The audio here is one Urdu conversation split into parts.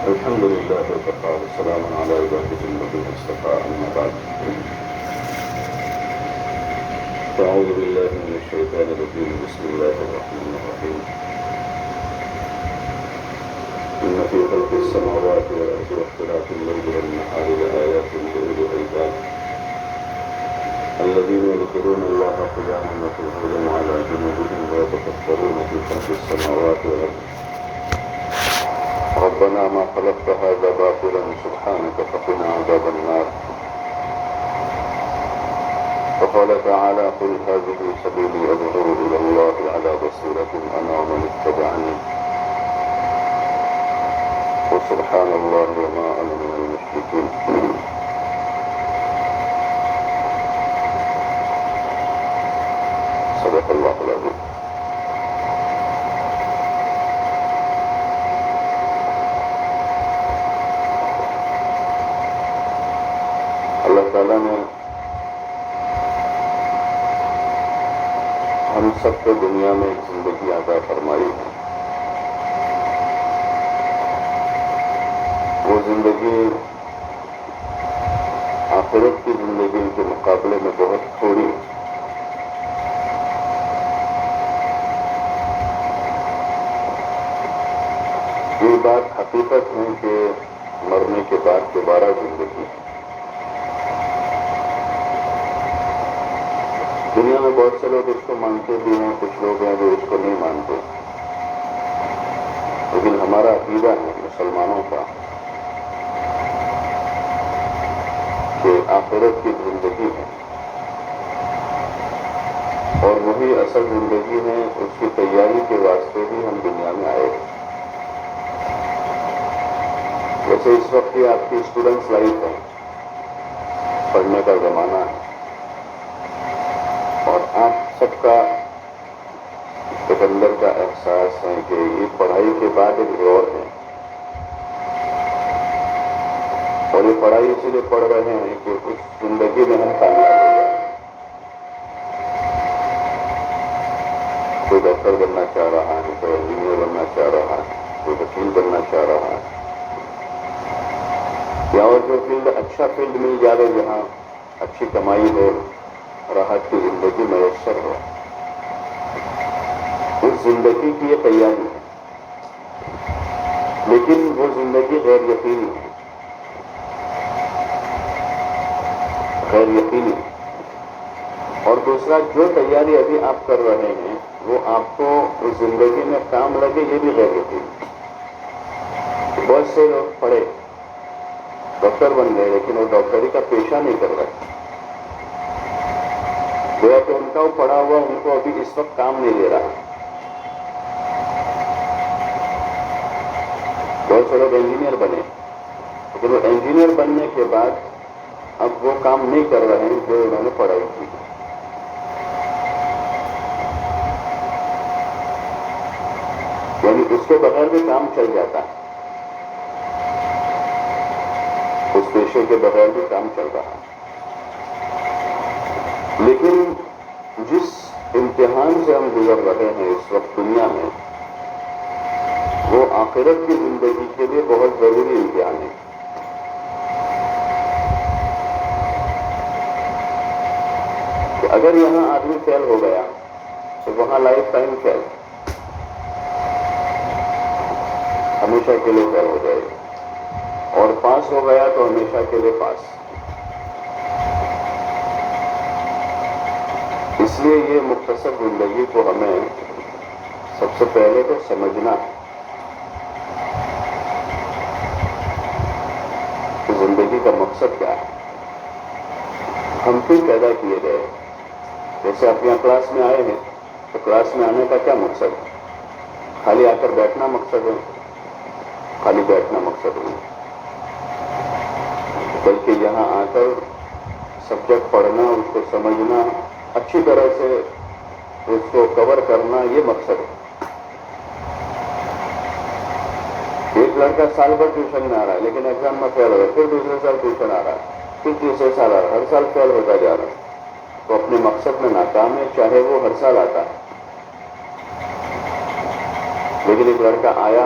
الحمد لله وكفى وسلام على عباده الذين اصطفى أما بعد فأعوذ بالله من الشيطان الرجيم بسم الله الرحمن الرحيم إن في خلق السماوات والأرض واختلاف الليل والنهار لآيات لأولي الألباب الذين يذكرون الله قياما وقعودا وعلى جنوبهم ويتفكرون في خلق السماوات والأرض ربنا ما خلقت هذا باطلا سبحانك فقنا عذاب النار وقال تعالى قل هذه سبيلي أدعو إلى الله على بصيرة أنا ومن اتبعني وسبحان الله وما أنا من المشركين صدق الله العظيم. اللہ تعالیٰ نے ہم سب کو دنیا میں ایک زندگی عطا فرمائی ہے. وہ زندگی آخرت کی زندگی کے مقابلے میں بہت تھوڑی ہے. یہ بات حقیقت ہے کہ مرنے کے بعد دوبارہ زندگی ہے. دنیا میں بہت سے لوگ اس کو مانتے بھی ہیں، کچھ لوگ ہیں جو اس کو نہیں مانتے، لیکن ہمارا عقیدہ ہے مسلمانوں کا کہ آخرت کی زندگی ہے اور وہی اصل زندگی ہے. اس کی تیاری کے واسطے بھی ہم دنیا میں آئے. جیسے اس وقت یہ آپ کی اسٹوڈنٹس لائف ہے، پڑھنے کا زمانہ ہے اور آپ سب کا ایک اندر کا احساس ہے کہ یہ پڑھائی کے بعد ایک دور ہے اور یہ پڑھائی اسی لیے پڑھ رہے ہیں کہ اس زندگی میں ہم کامیاب ہو جائیں. کوئی ڈاکٹر بننا چاہ رہا ہے، کوئی انجینئر بننا چاہ رہا ہے، کوئی وکیل بننا چاہ رہا ہے، یا اور جو فیلڈ اچھا فیلڈ مل جائے جہاں اچھی کمائی ہو، راحت کی زندگی میسر ہو. اس زندگی کی یہ تیاری ہے، لیکن وہ زندگی غیر یقینی ہے. غیر یقینی. اور دوسرا، جو تیاری ابھی آپ کر رہے ہیں وہ آپ کو اس زندگی میں کام لگے، یہ بھی غیر یقینی. بہت سے لوگ پڑھے، ڈاکٹر بن گئے، لیکن وہ ڈاکٹری کا پیشہ نہیں کر رہے. گویا کہ ان کا وہ پڑھا ہوا ان کو ابھی اس وقت کام نہیں دے رہا. بہت سے لوگ انجینئر بنے، لیکن وہ انجینئر بننے کے بعد اب وہ کام نہیں کر رہے ہیں جو انہوں نے پڑھائی کی. یعنی اس کے بغیر بھی کام چل جاتا ہے، اس پیشے کے بغیر بھی کام چل رہا ہے. لیکن جس امتحان سے ہم گزر رہے ہیں اس وقت دنیا میں، وہ آخرت کی زندگی کے لیے بہت ضروری امتحان ہے. کہ اگر یہاں آدمی فیل ہو گیا تو وہاں لائف ٹائم فیل، ہمیشہ کے لیے فیل ہو جائے گا. اور پاس ہو گیا تو ہمیشہ کے لیے پاس. اس لیے یہ مختصر زندگی کو ہمیں سب سے پہلے تو سمجھنا ہے کہ زندگی کا مقصد کیا ہے، ہم کیوں پیدا کیے گئے. جیسے آپ یہاں کلاس میں آئے ہیں تو کلاس میں آنے کا کیا مقصد ہے؟ خالی آ کر بیٹھنا مقصد ہے؟ خالی بیٹھنا مقصد نہیں، بلکہ یہاں آ کر سبجیکٹ پڑھنا، اس کو سمجھنا، اچھی طرح سے اس کو کور کرنا، یہ مقصد ہے. ایک لڑکا سال بھر ٹیوشن میں آ رہا ہے لیکن ایگزام میں فیل ہو رہا ہے، پھر دوسرے سال ٹیوشن آ رہا ہے، پھر تیسرے سال آ رہا ہے، ہر سال فیل ہوتا جا رہا ہے. تو اپنے مقصد میں ناکام ہے، چاہے وہ ہر سال آتا ہے. لیکن ایک لڑکا آیا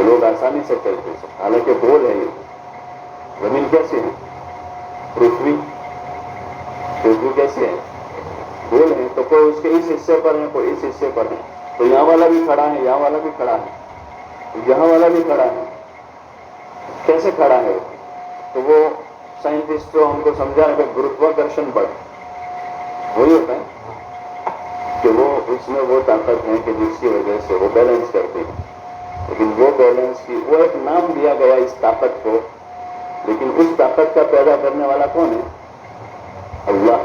تو لوگ آسانی سے چلتے سکتے، حالانکہ گول ہے یہ زمین کیسے ہے، پرتھوی کیسے ہے، گول ہے، تو کوئی اس کے اس حصے پر ہے، کوئی اس حصے پر ہے، تو یہاں والا بھی کھڑا ہے، یہاں والا بھی کھڑا ہے، یہاں والا بھی کھڑا ہے، کیسے کھڑا ہے؟ تو وہ سائنٹسٹ جو ہم کو سمجھا ہے کہ گروتواکرشن بل وہی ہوتا ہے کہ وہ اس میں وہ طاقت ہے کہ جس کی وجہ سے وہ بیلنس کرتے ہیں، لیکن وہ بیلنس کی وہ ایک نام دیا گیا اس طاقت کو، لیکن اس طاقت کا پیدا کرنے والا کون ہے؟ اللہ۔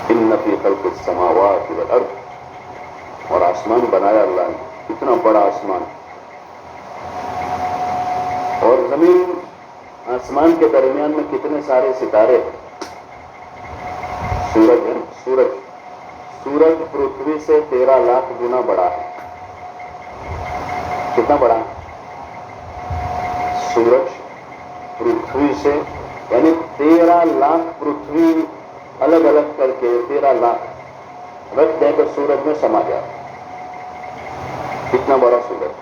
ان فی خلق السماوات والارض، اور آسمان بنایا اللہ نے، اتنا بڑا آسمان، اور زمین آسمان کے درمیان میں کتنے سارے ستارے ہیں، سورج ہے، سورج پرتھوی سے 13 لاکھ گنا بڑا ہے۔ کتنا بڑا ہے سورج پرتھوی سے؟ یعنی 13 لاکھ پرتھوی الگ الگ کر کے 13 لاکھ رکھ دیں تو سورج میں سما جائے، کتنا بڑا سورج،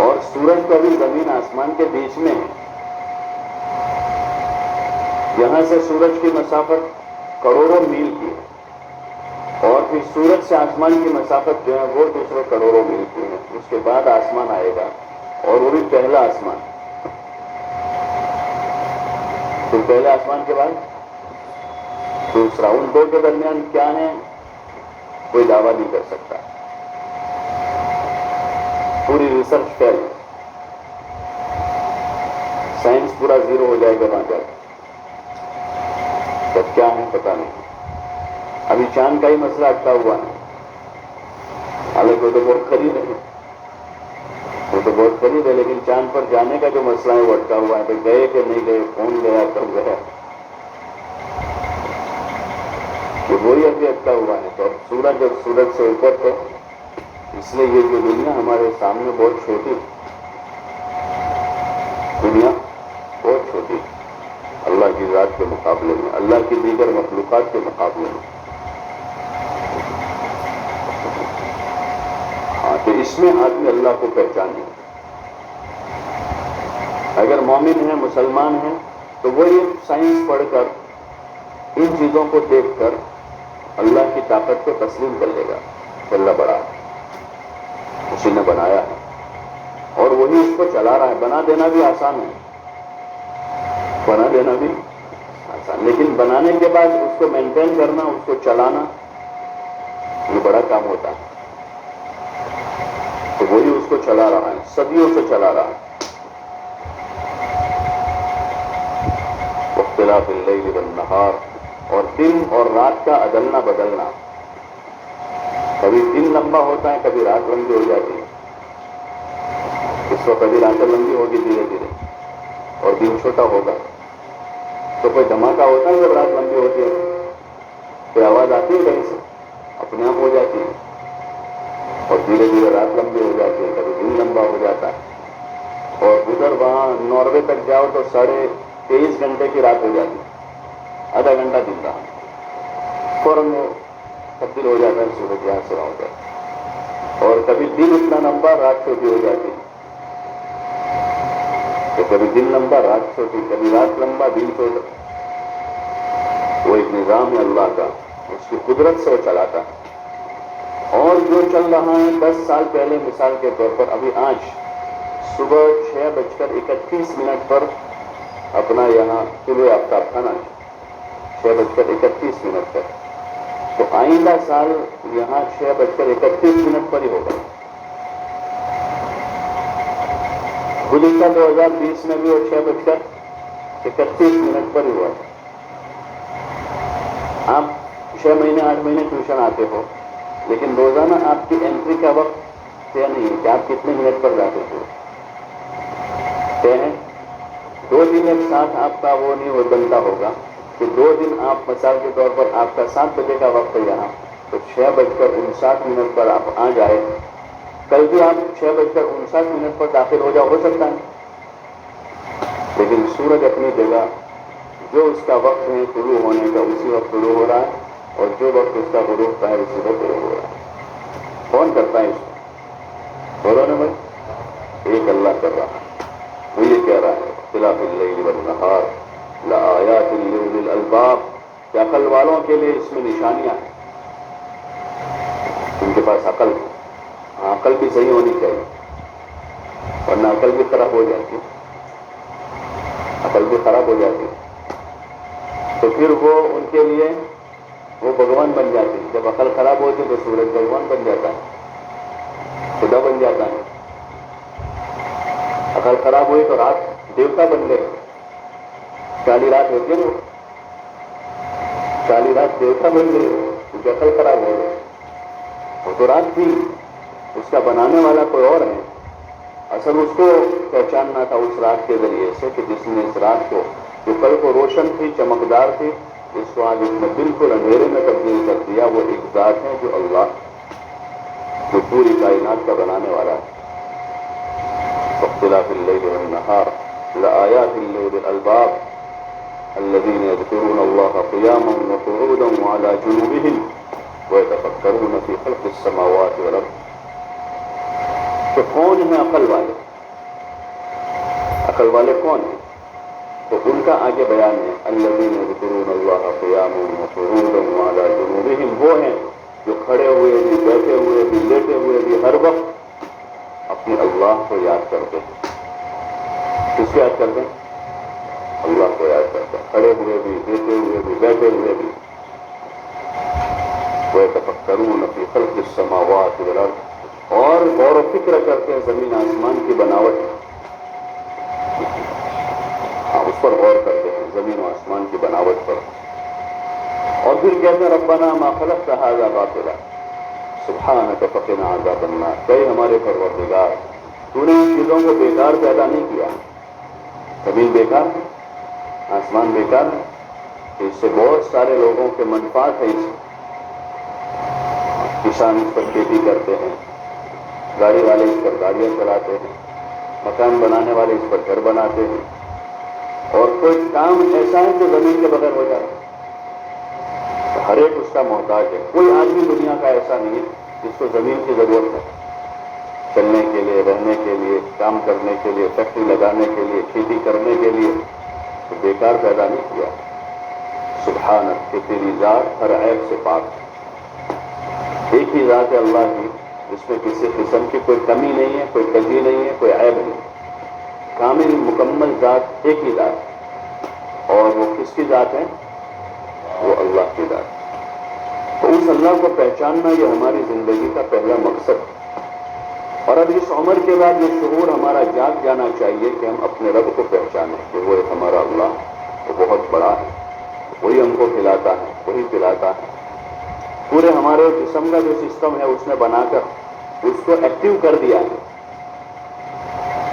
اور سورج کا بھی زمین آسمان کے بیچ میں ہے، یہاں سے سورج کی مسافت کروڑوں میل کی ہے، اور پھر سورج سے آسمان کی مسافت جو ہے وہ دوسرے کروڑوں میل کی ہے، اس کے بعد آسمان آئے گا، اور وہ بھی پہلا آسمان، پھر پہلے آسمان کے بعد دوسرا، ان دو کے درمیان کیا ہے کوئی دعویٰ نہیں کر سکتا، پوری ریسرچ فیل، سائنس پورا زیرو ہو جائے گا وہاں جا کے، تب کیا ہے پتا نہیں۔ ابھی چاند کا ہی مسئلہ اٹکا ہوا ہے، حالانکہ وہ تو بہت قریب ہے، لیکن چاند پر جانے کا جو مسئلہ ہے وہ اٹکا ہوا ہے، تو گئے کہ نہیں گئے، کون گیا، کب گیا، کہ وہی ابھی اٹکا ہوا ہے۔ تو اب سورج سے اوپر تو اس لیے یہ جو دنیا ہمارے سامنے بہت چھوٹی، دنیا بہت چھوٹی اللہ کی ذات کے مقابلے میں، اللہ کی دیگر مخلوقات کے مقابلے میں۔ ہاں، تو اس میں آدمی اللہ کو پہچانے، اگر مومن ہے، مسلمان ہے، تو وہ یہ سائنس پڑھ کر، ان چیزوں کو دیکھ کر اللہ کی طاقت کو تسلیم کر لے گا کہ اللہ بڑا ہے، اسی نے بنایا ہے، اور وہی اس کو چلا رہا ہے۔ بنا دینا بھی آسان ہے، بنا دینا بھی آسان، لیکن بنانے کے بعد اس کو مینٹین کرنا، اس کو چلانا، یہ بڑا کام ہوتا ہے۔ تو وہی اس کو چلا رہا ہے، صدیوں سے چلا رہا ہے۔ واختلاف اللیل والنہار، اور دن اور رات کا عدلنا بدلنا، کبھی دن لمبا ہوتا ہے، کبھی رات لمبی ہو جاتی ہے، اس وقت کبھی رات لمبی ہوگی دھیرے دھیرے اور دن چھوٹا ہوگا، تو کوئی دھماکہ ہوتا ہے جب رات لمبی ہوتی ہے، کوئی آواز آتی ہے کہیں سے، اپنے آپ ہو جاتی ہے، اور دھیرے دھیرے رات لمبی ہو جاتی ہے، کبھی دن لمبا ہو جاتا ہے، اور ادھر وہاں ناروے تک جاؤ تو 23.5 گھنٹے کی رات ہو جاتی ہے، آدھا گھنٹہ دن رہا، فوراً وہ تبدیل ہو جاتا ہے، سورج یہاں سے ہو جاتا ہے، اور کبھی دن اتنا لمبا رات چھوٹی ہو جاتی ہے، تو کبھی دن لمبا رات چھوٹی، کبھی رات لمبا دن چھوٹا، وہ ایک نظام ہے اللہ کا، اس کی قدرت سے وہ چلاتا ہے۔ اور جو چل رہا ہے 10 سال پہلے، مثال کے طور پر ابھی آج صبح 6:31 پر اپنا یہاں طلوع آفتاب تھا نا، 6:31 پر، تو آئندہ سال یہاں 6:31 پر ہی ہوگا۔ گزشتہ 2020 میں بھی وہ 6:31 پر ہی ہوا۔ آپ 6 مہینے 8 مہینے ٹیوشن آتے ہو، لیکن روزانہ آپ کی انٹری کا وقت طے نہیں ہے کہ آپ کتنے منٹ پر جاتے ہو، طے ہے 2 دن ایک ساتھ آپ کا وہ نہیں ہو بنتا ہوگا کہ 2 دن آپ مثال کے طور پر آپ کا 7 بجے کا وقت ہے یہاں، تو 6:59 پر آپ آ جائے، کل بھی آپ 6:59 پر داخل ہو جاؤ، ہو سکتا ہے، لیکن سورج اپنی جگہ جو اس کا وقت ہے طلوع ہونے کا اسی وقت طلوع ہو رہا ہے، اور جو وقت اس کا غروب کا ہے اسی وقت غروب ہو رہا ہے۔ کون کرتا ہے اس کو؟ بولو نا بھائی، ایک اللہ کر رہا ہے، وہ یہ کہہ رہا ہے اختلاف اللیل والنہار لآیات لأولی الالباب، کہ عقل والوں کے لیے اس میں نشانیاں ہیں، ان کے پاس عقل ہے، ہاں عقل بھی صحیح ہونی چاہیے، ورنہ عقل بھی خراب ہو جاتی ہے، عقل بھی خراب ہو جاتی ہے، تو پھر وہ ان کے لیے وہ بھگوان بن جاتے ہیں، جب عقل خراب ہوتی تو سورج بھگوان بن جاتا ہے، خدا بن جاتا ہے، عقل خراب ہوئی تو رات دیوتا بن گئے، کالی رات ہوتی ہے نا، کالی رات دیوتا بن گئے کیونکہ عقل خراب ہو گئی، وہ تو رات تھی، اس کا بنانے والا کوئی اور ہے، اصل اس کو پہچاننا تھا اس رات کے ذریعے سے کہ جس نے اس رات کو جو کل کو روشن تھی چمکدار تھی اس کو آج اس نے بالکل اندھیرے میں تبدیل کر دیا، وہ ایک ذات ہے جو اللہ، جو پوری کائنات کا بنانے والا ہے۔ اختلاف اللیل والنہار لآیات لأولی الالباب الذین یذکرون اللہ قیاما وقعودا وعلی جنوبہم ویتفکرون فی خلق السماوات والارض، تو کون ہیں عقل والے؟ عقل والے کون ہیں؟ تو ان کا آگے بیان ہے الذین یذکرون اللہ قیاما وقعودا وعلی جنوبہم، وہ ہیں جو کھڑے ہوئے بھی، بیٹھے ہوئے بھی، لیٹے ہوئے بھی ہر وقت اپنے اللہ کو یاد کرتے ہیں۔ کس کو یاد کرتے ہیں؟ اللہ کو یاد کرتے ہیں، کھڑے ہوئے بھی، لیٹے ہوئے بھی، بیٹھے ہوئے بھی۔ وَيَتَفَكَّرُونَ فِي خَلْقِ السَّمَاوَاتِ وَالْأَرْضِ، اور غور و فکر کرتے ہیں زمین آسمان کی بناوٹ، اس پر غور کرتے ہیں، زمین و آسمان کی بناوٹ پر، اور پھر کہتے ہیں ربنا ما خلقت هذا باطلا سبحانک فقنا عذاب النار، کہ ہمارے پروردگار تو نے ان چیزوں کو بیکار پیدا نہیں کیا، زمین بیکار ہے، آسمان بیکار ہے، تو اس سے بہت سارے لوگوں کے منفعت ہے، اس کسان اس پر کھیتی کرتے ہیں، گاڑی والے اس پر گاڑیاں چلاتے ہیں، مکان بنانے والے اس پر گھر بناتے ہیں، اور کوئی کام ایسا ہے جو زمین کے بغیر ہو جاتا ہے، ہر ایک اس کا محتاج ہے، کوئی آدمی دنیا کا ایسا نہیں ہے جس کو زمین کی ضرورت ہے، چلنے کے لیے، رہنے کے لیے، کام کرنے کے لیے، فیکٹری لگانے کے لیے، کھیتی کرنے کے لیے، تو بیکار پیدا نہیں کیا۔ سبحانک، کہ تیری ذات ہر عیب سے پاک ہے، ایک ہی ذات ہے اللہ کی، اس میں کسی قسم کی کوئی کمی نہیں ہے، کوئی کجی نہیں ہے، کوئی عیب نہیں، کامل مکمل ذات ایک ہی ذات ہے، اور وہ کس کی ذات ہے؟ وہ اللہ کی ذات ہے۔ تو اس اللہ کو پہچاننا یہ ہماری زندگی کا پہلا مقصد ہے، اور اب اس عمر کے بعد یہ شعور ہمارا جاگ جانا چاہیے کہ ہم اپنے رب کو پہچانیں کہ وہ ایک ہمارا اللہ، وہ بہت بڑا ہے، وہی ہم کو کھلاتا ہے، وہی پلاتا ہے، پورے ہمارے جسم کا جو سسٹم ہے اس نے بنا کر اس کو ایکٹیو کر دیا ہے،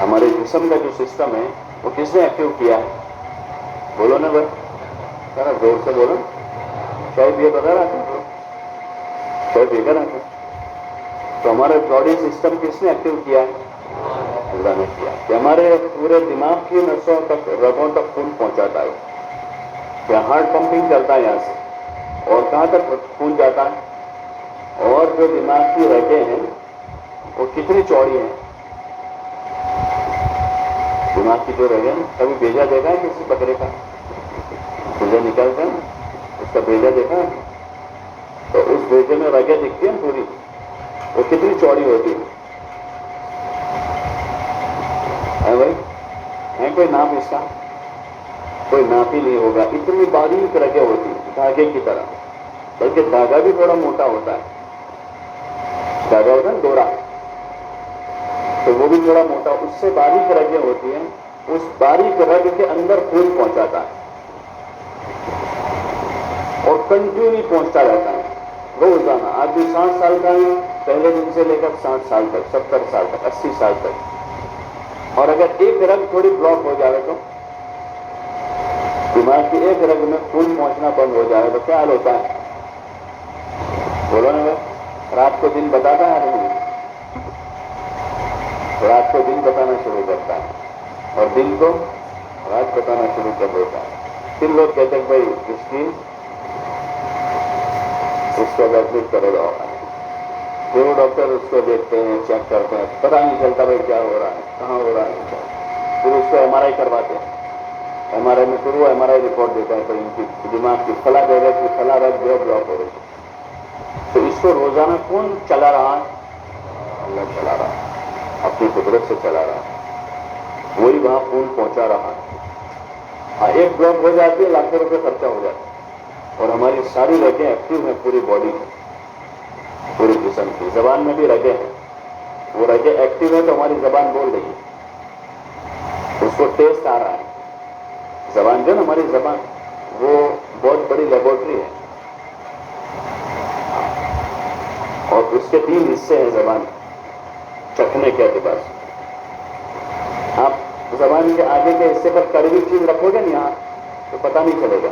ہمارے جسم کا جو سسٹم ہے وہ کس نے ایکٹیو کیا ہے؟ بولو نا بھائی، ذرا زور سے بولو، چائے پیے بغیر آتے ہیں، چائے پی کر آتے ہیں، تو ہمارا باڈی سسٹم کس نے ایکٹیو کیا ہے؟ اللہ نے کیا، کہ ہمارے پورے دماغ کی نسوں تک، رگوں تک خون پہنچاتا ہے، کہ ہارٹ پمپنگ کرتا ہے یہاں سے، اور کہاں تک خون جاتا ہے، اور جو دماغ کی رگیں ہیں وہ کتنی چوڑی ہیں، دماغ کی جو رگیں ہیں، کبھی بیجا دیکھا ہے کسی بکرے کا؟ بیجا نکالتے ہیں، اس کا بیجا دیکھا ہے؟ تو اس بیجے میں رگیں دکھتی ہیں پوری، وہ کتنی چوڑی ہوتی ہے بھائی؟ ہے کوئی نام اس کا؟ کوئی ناپ ہی نہیں ہوگا، اتنی باریک رگیں ہوتی ہیں دھاگے کی طرح، بلکہ دھاگا بھی تھوڑا موٹا ہوتا ہے، دھاگا ہوتا ہے نا ڈورا، تو وہ بھی تھوڑا موٹا، اس سے باریک رگیں ہوتی ہیں، اس باریک رگ کے اندر خون پہنچاتا ہے اور کنٹینیو پہنچتا رہتا ہے روزانہ۔ آدمی 60 سال کا ہے، پہلے دن سے لے کر 60 سال تک، 70 سال تک، 80 سال تک، اور اگر ایک رگ تھوڑی بلاک ہو جائے تو دماغ کی ایک رگ میں خون پہنچنا بند ہو جائے تو کیا حال ہوتا ہے؟ بولو نا بھائی، رات کو دن بتاتا ہے نہیں، رات کو دن بتانا شروع کرتا ہے، اور دن کو رات بتانا شروع کر دیتا ہے۔ پھر لوگ کہتے ہیں بھائی اس کو ایڈمٹ کرو جاؤ، پھر وہ ڈاکٹر اس کو دیکھتے ہیں، چیک کرتے ہیں، پتہ نہیں چلتا بھائی کیا ہو رہا ہے، کہاں ہو رہا ہے. پھر اس کو ایم آر آئی کرواتے ہیں. ایم آر آئی میں پھر وہ ایم آر آئی رپورٹ دیتا ہے کہ ان کی دماغ کی فلاں جگہ کی فلاں رگ جو بلاک ہو رہی ہے. تو اس کو روزانہ کون چلا رہا ہے؟ اللہ چلا رہا ہے، اپنی قدرت سے چلا رہا ہے. وہی وہاں خون پہنچا رہا ہے. ہاں، ایک بلاک ہو جاتی ہے، لاکھوں روپے خرچہ ہو جاتا ہے. اور ہماری ساری رگیں ایکٹیو ہیں پوری باڈی میں، پورے جسم کی. زبان میں بھی رگیں ہیں، وہ رگیں ایکٹیو ہے تو ہماری زبان بول رہی ہے، اس کو ٹیسٹ آ رہا ہے. زبان جو نا ہماری زبان، وہ بہت بڑی لیبورٹری ہے. اور اس کے 3 حصے ہیں زبان چکھنے کے اعتبار سے. آپ زبان کے آگے کے حصے پر کڑوی چیز رکھو گے نا یہاں تو پتہ نہیں چلے گا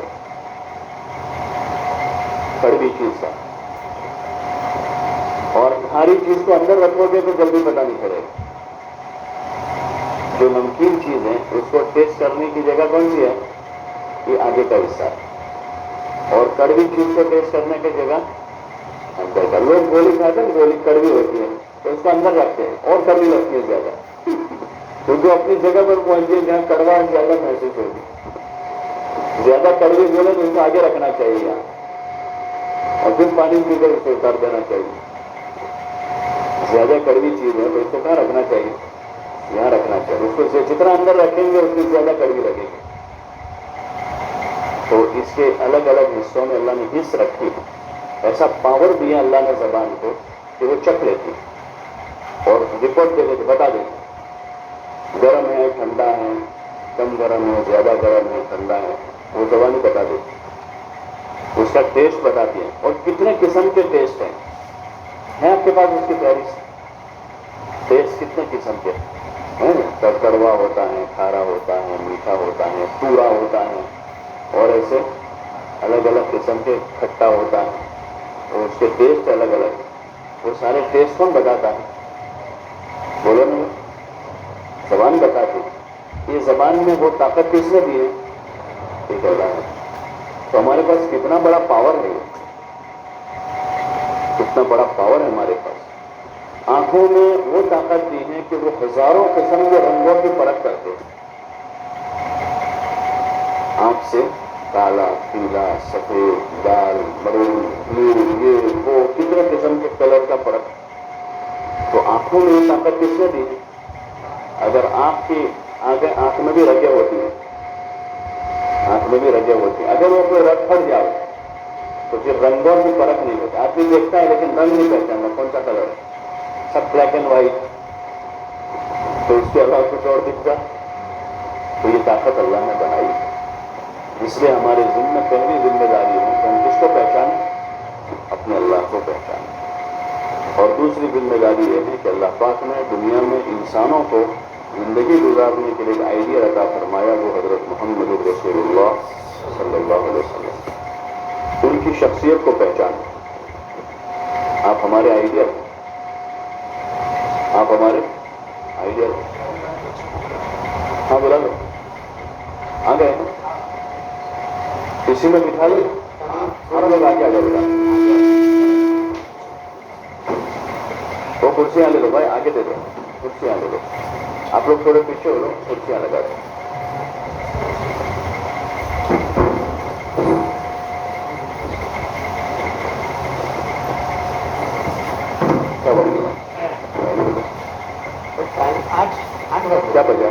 کڑوی چیز کا. اور کھاری چیز کو اندر رکھو گے تو جلدی پتہ نہیں چلے گا. جو نمکین چیز ہے اس کو ٹیسٹ کرنے کی جگہ کون سی ہے؟ یہ آگے کا حصہ ہے. اور کڑوی چیز کو ٹیسٹ کرنے کی جگہ اندر کا. لوگ گولی کھاتے ہیں، گولی کڑوی ہوتی ہے تو اس کو اندر رکھتے ہیں اور کڑوی لگتی ہے زیادہ، کیونکہ اپنی جگہ پر پہنچیے جہاں کڑوا زیادہ محسوس ہوگی. زیادہ کڑوی بولے تو اس کو آگے رکھنا چاہیے یہاں، اور پھر پانی پی کر اس کو اتار دینا چاہیے. زیادہ کڑوی چیز ہے تو اس کو کہاں رکھنا چاہیے؟ یہاں رکھنا چاہیے. اس کو جتنا اندر رکھیں گے اتنی زیادہ کڑوی لگے گی. تو اس کے الگ الگ حصوں میں اللہ نے حص رکھی ہے. ایسا پاور دیا اللہ نے زبان کو کہ وہ چکھ لیتی اور رپورٹ دے دیتے، بتا دیتے گرم ہے، ٹھنڈا ہے، کم گرم ہے، زیادہ گرم ہے، ٹھنڈا ہے. وہ زبان ہی بتا دیتی، اس کا ٹیسٹ بتاتی ہے. اور کتنے قسم کے ٹیسٹ ہیں آپ کے پاس اس کی فہرست. ٹیسٹ کتنے قسم کے ہیں؟ کڑوا ہوتا ہے، کھارا ہوتا ہے، میٹھا ہوتا ہے، پورا ہوتا ہے، اور ایسے الگ الگ قسم کے کھٹا ہوتا ہے. اور اس کے ٹیسٹ الگ الگ. وہ سارے ٹیسٹ کون بتاتا ہے؟ بولو نا، زبان بتاتی. یہ زبان میں وہ طاقت کس نے دی ہے؟ ایک اللہ ہے. تو ہمارے پاس کتنا بڑا پاور ہے، کتنا بڑا پاور ہے ہمارے پاس. آنکھوں میں وہ طاقت دی ہے کہ وہ ہزاروں قسم کے رنگوں کی پرکھ کرتے ہیں. آنکھ سے کالا، پیلا، سفید، لال، مرون، بلو، یہ وہ کتنے قسم کے کلر کا فرق. تو آنکھوں میں یہ طاقت کس نے دی؟ اگر آنکھ میں بھی رگیں ہوتی ہیں، آنکھ میں بھی رگیں ہوتی ہیں، اگر وہ کوئی رگ پھٹ جائے تو پھر رنگوں کی فرق نہیں ہوتا. آدمی دیکھتا ہے لیکن رنگ نہیں پہچانتا کون سا کلر ہے، سب بلیک اینڈ وائٹ. تو اس کے علاوہ کچھ اور دکھتا. تو یہ طاقت اللہ نے بنائی. اس لیے ہمارے ذمہ پہلی ذمہ داری ہے کہ ہم کس کو پہچانیں؟ اپنے اللہ کو پہچانیں. اور دوسری ذمہ داری یہ ہے کہ اللہ پاک نے دنیا میں انسانوں کو زندگی گزارنے کے لیے ایک آئیڈیا عطا فرمایا، وہ حضرت محمد رسول اللہ صلی اللہ علیہ وسلم. ان کی شخصیت کو پہچانیں. آپ ہمارے آئیڈیا، آپ ہمارے آئیڈیا. ہاں بولا لو، آ گئے اسی میں بٹھا لو. ہر لوگ آگے آ جائے بولا. وہ کرسیاں لے لو بھائی، آگے دے دو کرسیاں لے لو. آپ لوگ تھوڑے پیچھے ہو لو، کرسیاں لگا دو. کیا بجا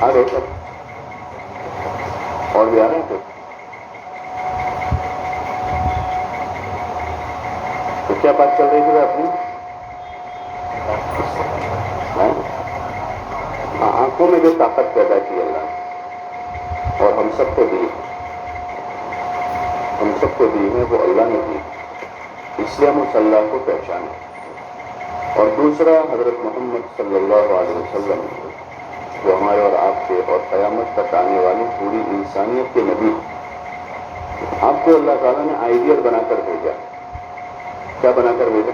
آ گئے سب اور بھی آ رہے ہیں پھر تو کیا بات چل رہی تھی اپنی آنکھوں میں جو طاقت پیدا کی اللہ نے اور ہم سب کو دی ہے وہ اللہ نے دی، اس لیے ہم اس اللہ کو پہچانیں۔ اور دوسرا حضرت محمد صلی اللہ علیہ وسلم جو ہمارے اور آپ کے اور قیامت تک آنے والی پوری انسانیت کے نبی، آپ کو اللہ تعالیٰ نے آئیڈیل بنا کر بھیجا۔ کیا بنا کر بھیجا؟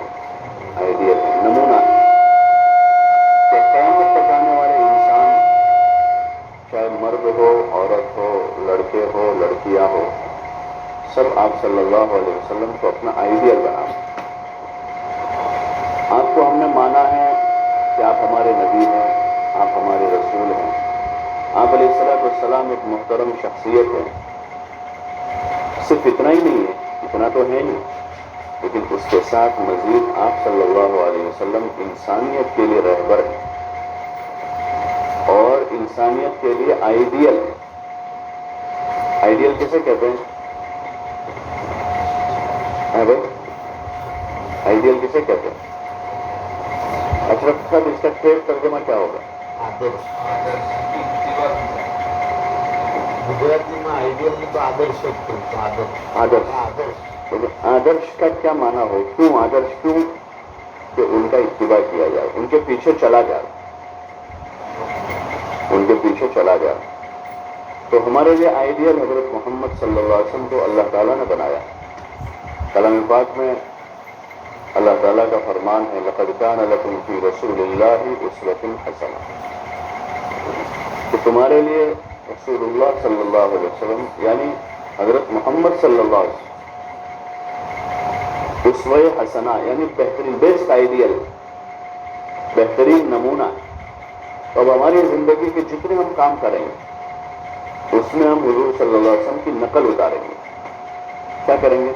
آئیڈیل، نمونہ کہ قیامت تک آنے والے انسان، چاہے مرد ہو، عورت ہو، لڑکے ہو، لڑکیاں ہو، سب آپ صلی اللہ علیہ وسلم کو اپنا آئیڈیل بنا۔ آپ کو ہم نے مانا ہے کہ آپ ہمارے نبی ہیں، آپ ہمارے رسول ہیں، آپ علیہ السلام ایک محترم شخصیت ہے۔ صرف اتنا ہی نہیں ہے، اتنا تو ہے نہیں، لیکن اس کے ساتھ مزید آپ صلی اللہ علیہ وسلم انسانیت کے لیے رہبر ہیں اور انسانیت کے لیے آئیڈیل ہے۔ آئیڈیل کسے کہتے ہیں؟ بھائی آئیڈیل کسے کہتے ہیں؟ اشرف صاحب اس کا ٹھیک ترجمہ کیا ہوگا؟ گجراتی میں آئیڈیل تو آدرش آدرش کا کیا معنی ہو؟ کیوں آدرش؟ کیوں کہ ان کا اتباع کیا جائے، ان کے پیچھے چلا جائے، ان کے پیچھے چلا جائے۔ تو ہمارے لیے آئیڈیل حضرت محمد صلی اللہ علیہ وسلم کو اللہ تعالیٰ نے بنایا۔ کلام پاک میں اللہ تعالیٰ کا فرمان ہے لقد کان لکم فی رسول اللہ اسوۃ حسنہ، کہ تمہارے لیے رسول اللہ صلی اللہ علیہ وسلم یعنی حضرت محمد صلی اللہ علیہ وسلم اسوہ حسنہ یعنی بہترین، بیسٹ آئیڈیل، بہترین نمونہ۔ تو اب ہماری زندگی کے جتنے ہم کام کریں گے اس میں ہم حضور صلی اللہ علیہ وسلم کی نقل اتاریں گے۔ کیا کریں گے؟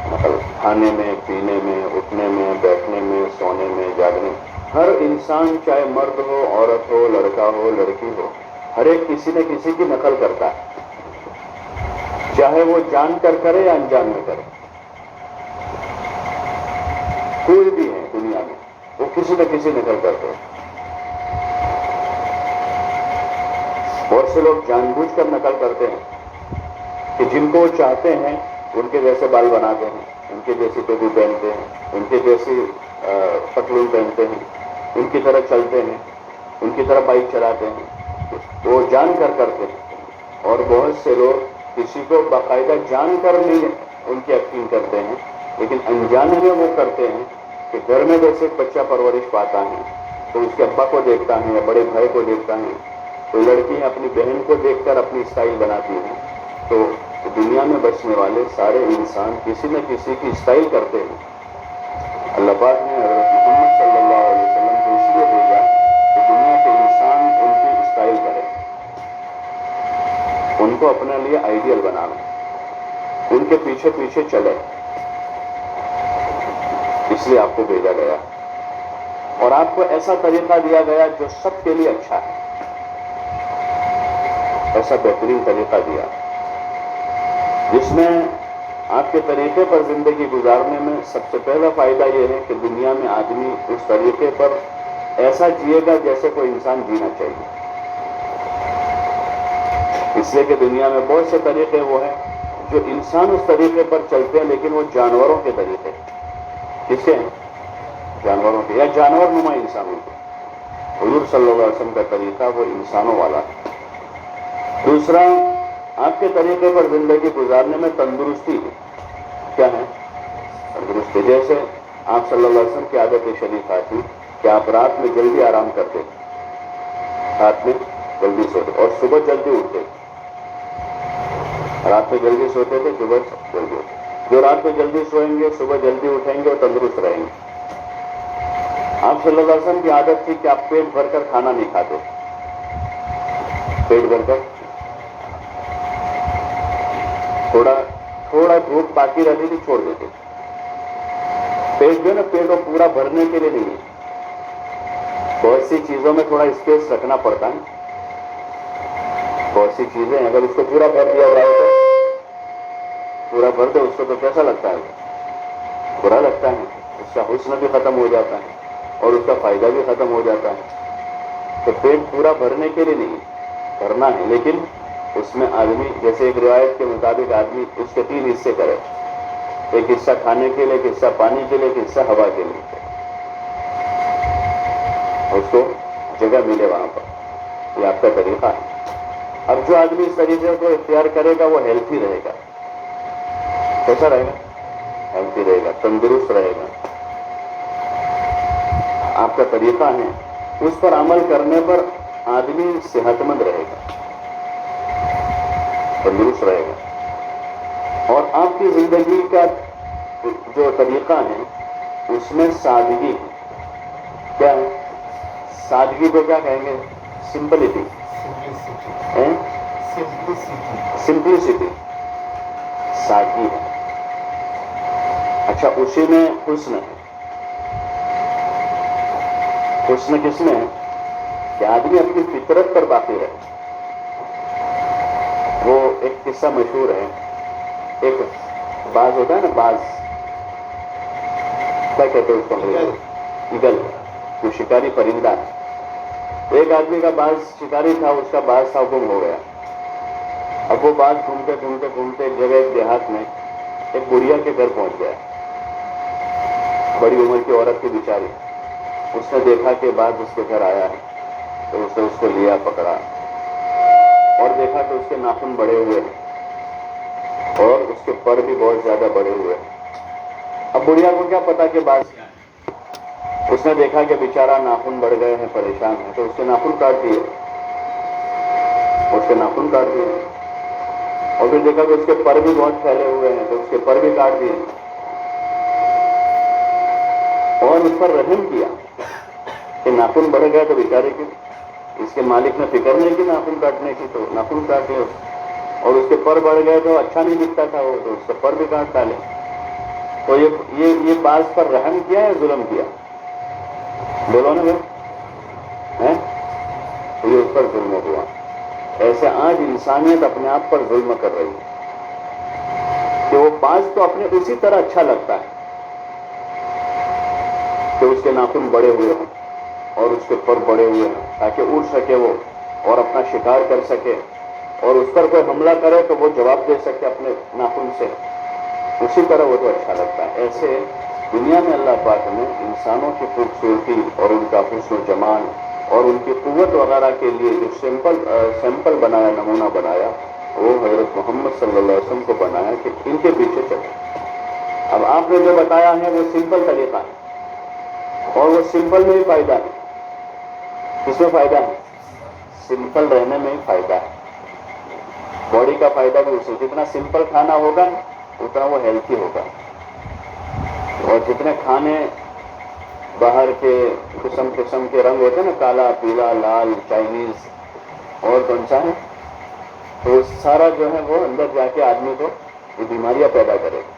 نقل، کھانے میں، پینے میں، اٹھنے میں، بیٹھنے میں، سونے میں، جاگنے میں۔ ہر انسان چاہے مرد ہو، عورت ہو، لڑکا ہو، لڑکی ہو، ہر ایک کسی نہ کسی کی نقل کرتا ہے، چاہے وہ جان کر کرے یا انجان میں کرے۔ کوئی بھی ہے دنیا میں وہ کسی نہ کسی نقل کرتے ہیں۔ بہت سے لوگ جان بوجھ کر نقل کرتے ہیں کہ جن کو وہ چاہتے ہیں ان کے جیسے بال بناتے ہیں، ان کے جیسی ٹوپی پہنتے ہیں، ان کے جیسی پتلون پہنتے ہیں، ان کی طرح چلتے ہیں، ان کی طرح بائک چلاتے ہیں، وہ جان کر کرتے ہیں۔ اور بہت سے لوگ کسی کو باقاعدہ جان کر نہیں ان کی یقین کرتے ہیں، لیکن انجانے میں وہ کرتے ہیں کہ گھر میں جیسے بچہ پرورش پاتا ہے تو اس کے ابا کو دیکھتا ہے یا بڑے بھائی کو دیکھتا ہے، تو لڑکی اپنی بہن کو دیکھ کر اپنی اسٹائل بناتی ہیں۔ تو دنیا میں بسنے والے سارے انسان کسی نہ کسی کی اسٹائل کرتے ہیں۔ اللہ پاک نے حضرت محمد صلی اللہ علیہ وسلم کو اس لیے بھیجا کہ دنیا کے انسان ان کی اسٹائل کریں، ان کو اپنے لیے آئیڈیل بنانا، ان کے پیچھے پیچھے چلے، اس لیے آپ کو بھیجا گیا اور آپ کو ایسا طریقہ دیا گیا جو سب کے لیے اچھا ہے، ایسا بہترین طریقہ دیا جس میں آپ کے طریقے پر زندگی گزارنے میں سب سے پہلا فائدہ یہ ہے کہ دنیا میں آدمی اس طریقے پر ایسا جیے گا جیسے کوئی انسان جینا چاہیے۔ اس لیے کہ دنیا میں بہت سے طریقے وہ ہیں جو انسان اس طریقے پر چلتے ہیں لیکن وہ جانوروں کے طریقے۔ کس کے ہیں؟ جانوروں کے یا جانور نما انسانوں کے۔ حضور صلی اللہ علیہ وسلم کا طریقہ وہ انسانوں والا ہے۔ دوسرا، آپ کے طریقے پر زندگی گزارنے میں تندرستی ہے۔ کیا ہے؟ تندرستی۔ جیسے آپ صلی اللہ علیہ وسلم کی عادت شریفہ تھی کہ آپ رات میں جلدی آرام کرتے، رات میں جلدی سوتے اور صبح جلدی اٹھتے۔ رات میں جلدی سوتے تھے، صبح جلدی اٹھتے۔ جو رات میں جلدی سوئیں گے صبح جلدی اٹھیں گے اور تندرست رہیں گے۔ آپ صلی اللہ علیہ وسلم کی عادت تھی کہ آپ پیٹ بھر کر کھانا نہیں کھاتے، پیٹ بھر کر تھوڑا بھوک باقی رہتی تھی چھوڑ دیتے۔ پیٹ جو ہے نا، پیٹ کو پورا بھرنے کے لیے نہیں ہے، بہت سی چیزوں میں تھوڑا اسپیس رکھنا پڑتا ہے، بہت سی چیزیں اگر اس کو پورا بھر دیا جائے تو پورا بھر دے اس کو تو کیسا لگتا ہے؟ برا لگتا ہے. اس کا حسن بھی ختم ہو جاتا ہے اور اس کا فائدہ بھی ختم ہو جاتا ہے. تو پیٹ پورا بھرنے کے لیے نہیں بھرنا ہے، لیکن اس میں آدمی جیسے ایک روایت کے مطابق آدمی اس کے 3 حصے کرے. ایک حصہ کھانے کے لیے، ایک حصہ پانی کے لیے، ایک حصہ ہوا کے لیے. اس کو جگہ ملے وہاں پر. یہ آپ کا طریقہ ہے. اب جو آدمی اس طریقے کو اختیار کرے گا وہ ہیلتھی رہے گا. کیسا رہے گا؟ ہیلتھی رہے گا، تندرست رہے گا. آپ کا طریقہ ہے، اس پر عمل کرنے پر آدمی صحت مند رہے گا، تندرست رہے گا. اور آپ کی زندگی کا جو طریقہ ہے اس میں سادگی ہے. کیا ہے سادگی کو؟ کیا کہیں گے؟ سمپلٹی. سمپلسٹی، سادگی ہے. اچھا، اسی میں حسن ہے. حسن کس میں ہے؟ کہ آدمی اپنی فطرت پر باقی رہے. وہ ایک قصہ مشہور ہے. ایک باز ہوتا ہے نا، باز کیا کہتے ہیں اس کو؟ ایگل. جو شکاری پرندہ ہے. ایک آدمی کا باز شکاری تھا، اس کا باز تھا گم ہو گیا. اب وہ باز گھومتے گھومتے گھومتے ایک جگہ ایک دیہات میں ایک بڑھیا کے گھر پہنچ گیا. بڑی عمر کی عورت کی بیچاری. اس نے دیکھا کہ باز اس کے گھر آیا ہے تو اس نے اس کو لیا، پکڑا اور دیکھا کہ اس کے ناخن بڑے ہوئے ہیں اور اس کے پر بھی بہت زیادہ بڑے ہوئے ہیں. اب بڑھیا کو کیا پتا کہ باز کیا ہے. اس نے دیکھا کہ بیچارہ ناخن بڑھ گئے ہیں، پریشان ہے، تو اس کے ناخن کاٹ دیے. اس کے ناخن کاٹ دیے. اور پھر دیکھا کہ اس کے پر بھی بہت پھیلے ہوئے ہیں تو اس کے پر بھی کاٹ دیے. اور اس پر رحم کیا کہ ناخن بڑھ گئے تو بیچارے کی اس کے مالک نے فکر نہیں کی ناخن کاٹنے کی، تو ناخن کاٹ لے. اور اس کے پر بڑھ گئے تو اچھا نہیں دکھتا تھا وہ، تو اس کے پر بھی کاٹ ڈالے. تو یہ باز پر رحم کیا یا ظلم کیا؟ بولو نا بھائی. تو یہ اس پر ظلم ہوا. ایسے آج انسانیت اپنے آپ پر ظلم کر رہی ہے کہ وہ باز تو اپنے اسی طرح اچھا لگتا ہے کہ اس کے ناخن بڑے ہوئے ہوں اور اس کے پر بڑے ہوئے ہیں تاکہ اڑ سکے وہ اور اپنا شکار کر سکے، اور اس پر کوئی حملہ کرے تو وہ جواب دے سکے اپنے ناخن سے. اسی طرح وہ تو اچھا لگتا ہے. ایسے دنیا میں اللہ پاک نے انسانوں کی خوبصورتی اور ان کا حسن و جمال اور ان کی قوت وغیرہ کے لیے جو سیمپل بنایا، نمونہ بنایا، وہ حضرت محمد صلی اللہ علیہ وسلم کو بنایا کہ ان کے پیچھے چلے. اب آپ نے جو بتایا ہے وہ سمپل طریقہ ہے اور وہ سمپل میں ہی فائدہ ہے. کس میں فائدہ ہے؟ سمپل رہنے میں ہی فائدہ ہے. باڈی کا فائدہ بھی اسے، جتنا سمپل کھانا ہوگا اتنا وہ ہیلتھی ہوگا. اور جتنے کھانے باہر کے قسم قسم کے رنگ ہوتے ہیں نا، کالا، پیلا، لال، چائنیز اور کون سا ہے، تو سارا جو ہے وہ اندر جا کے آدمی کو یہ بیماریاں پیدا کرے گا.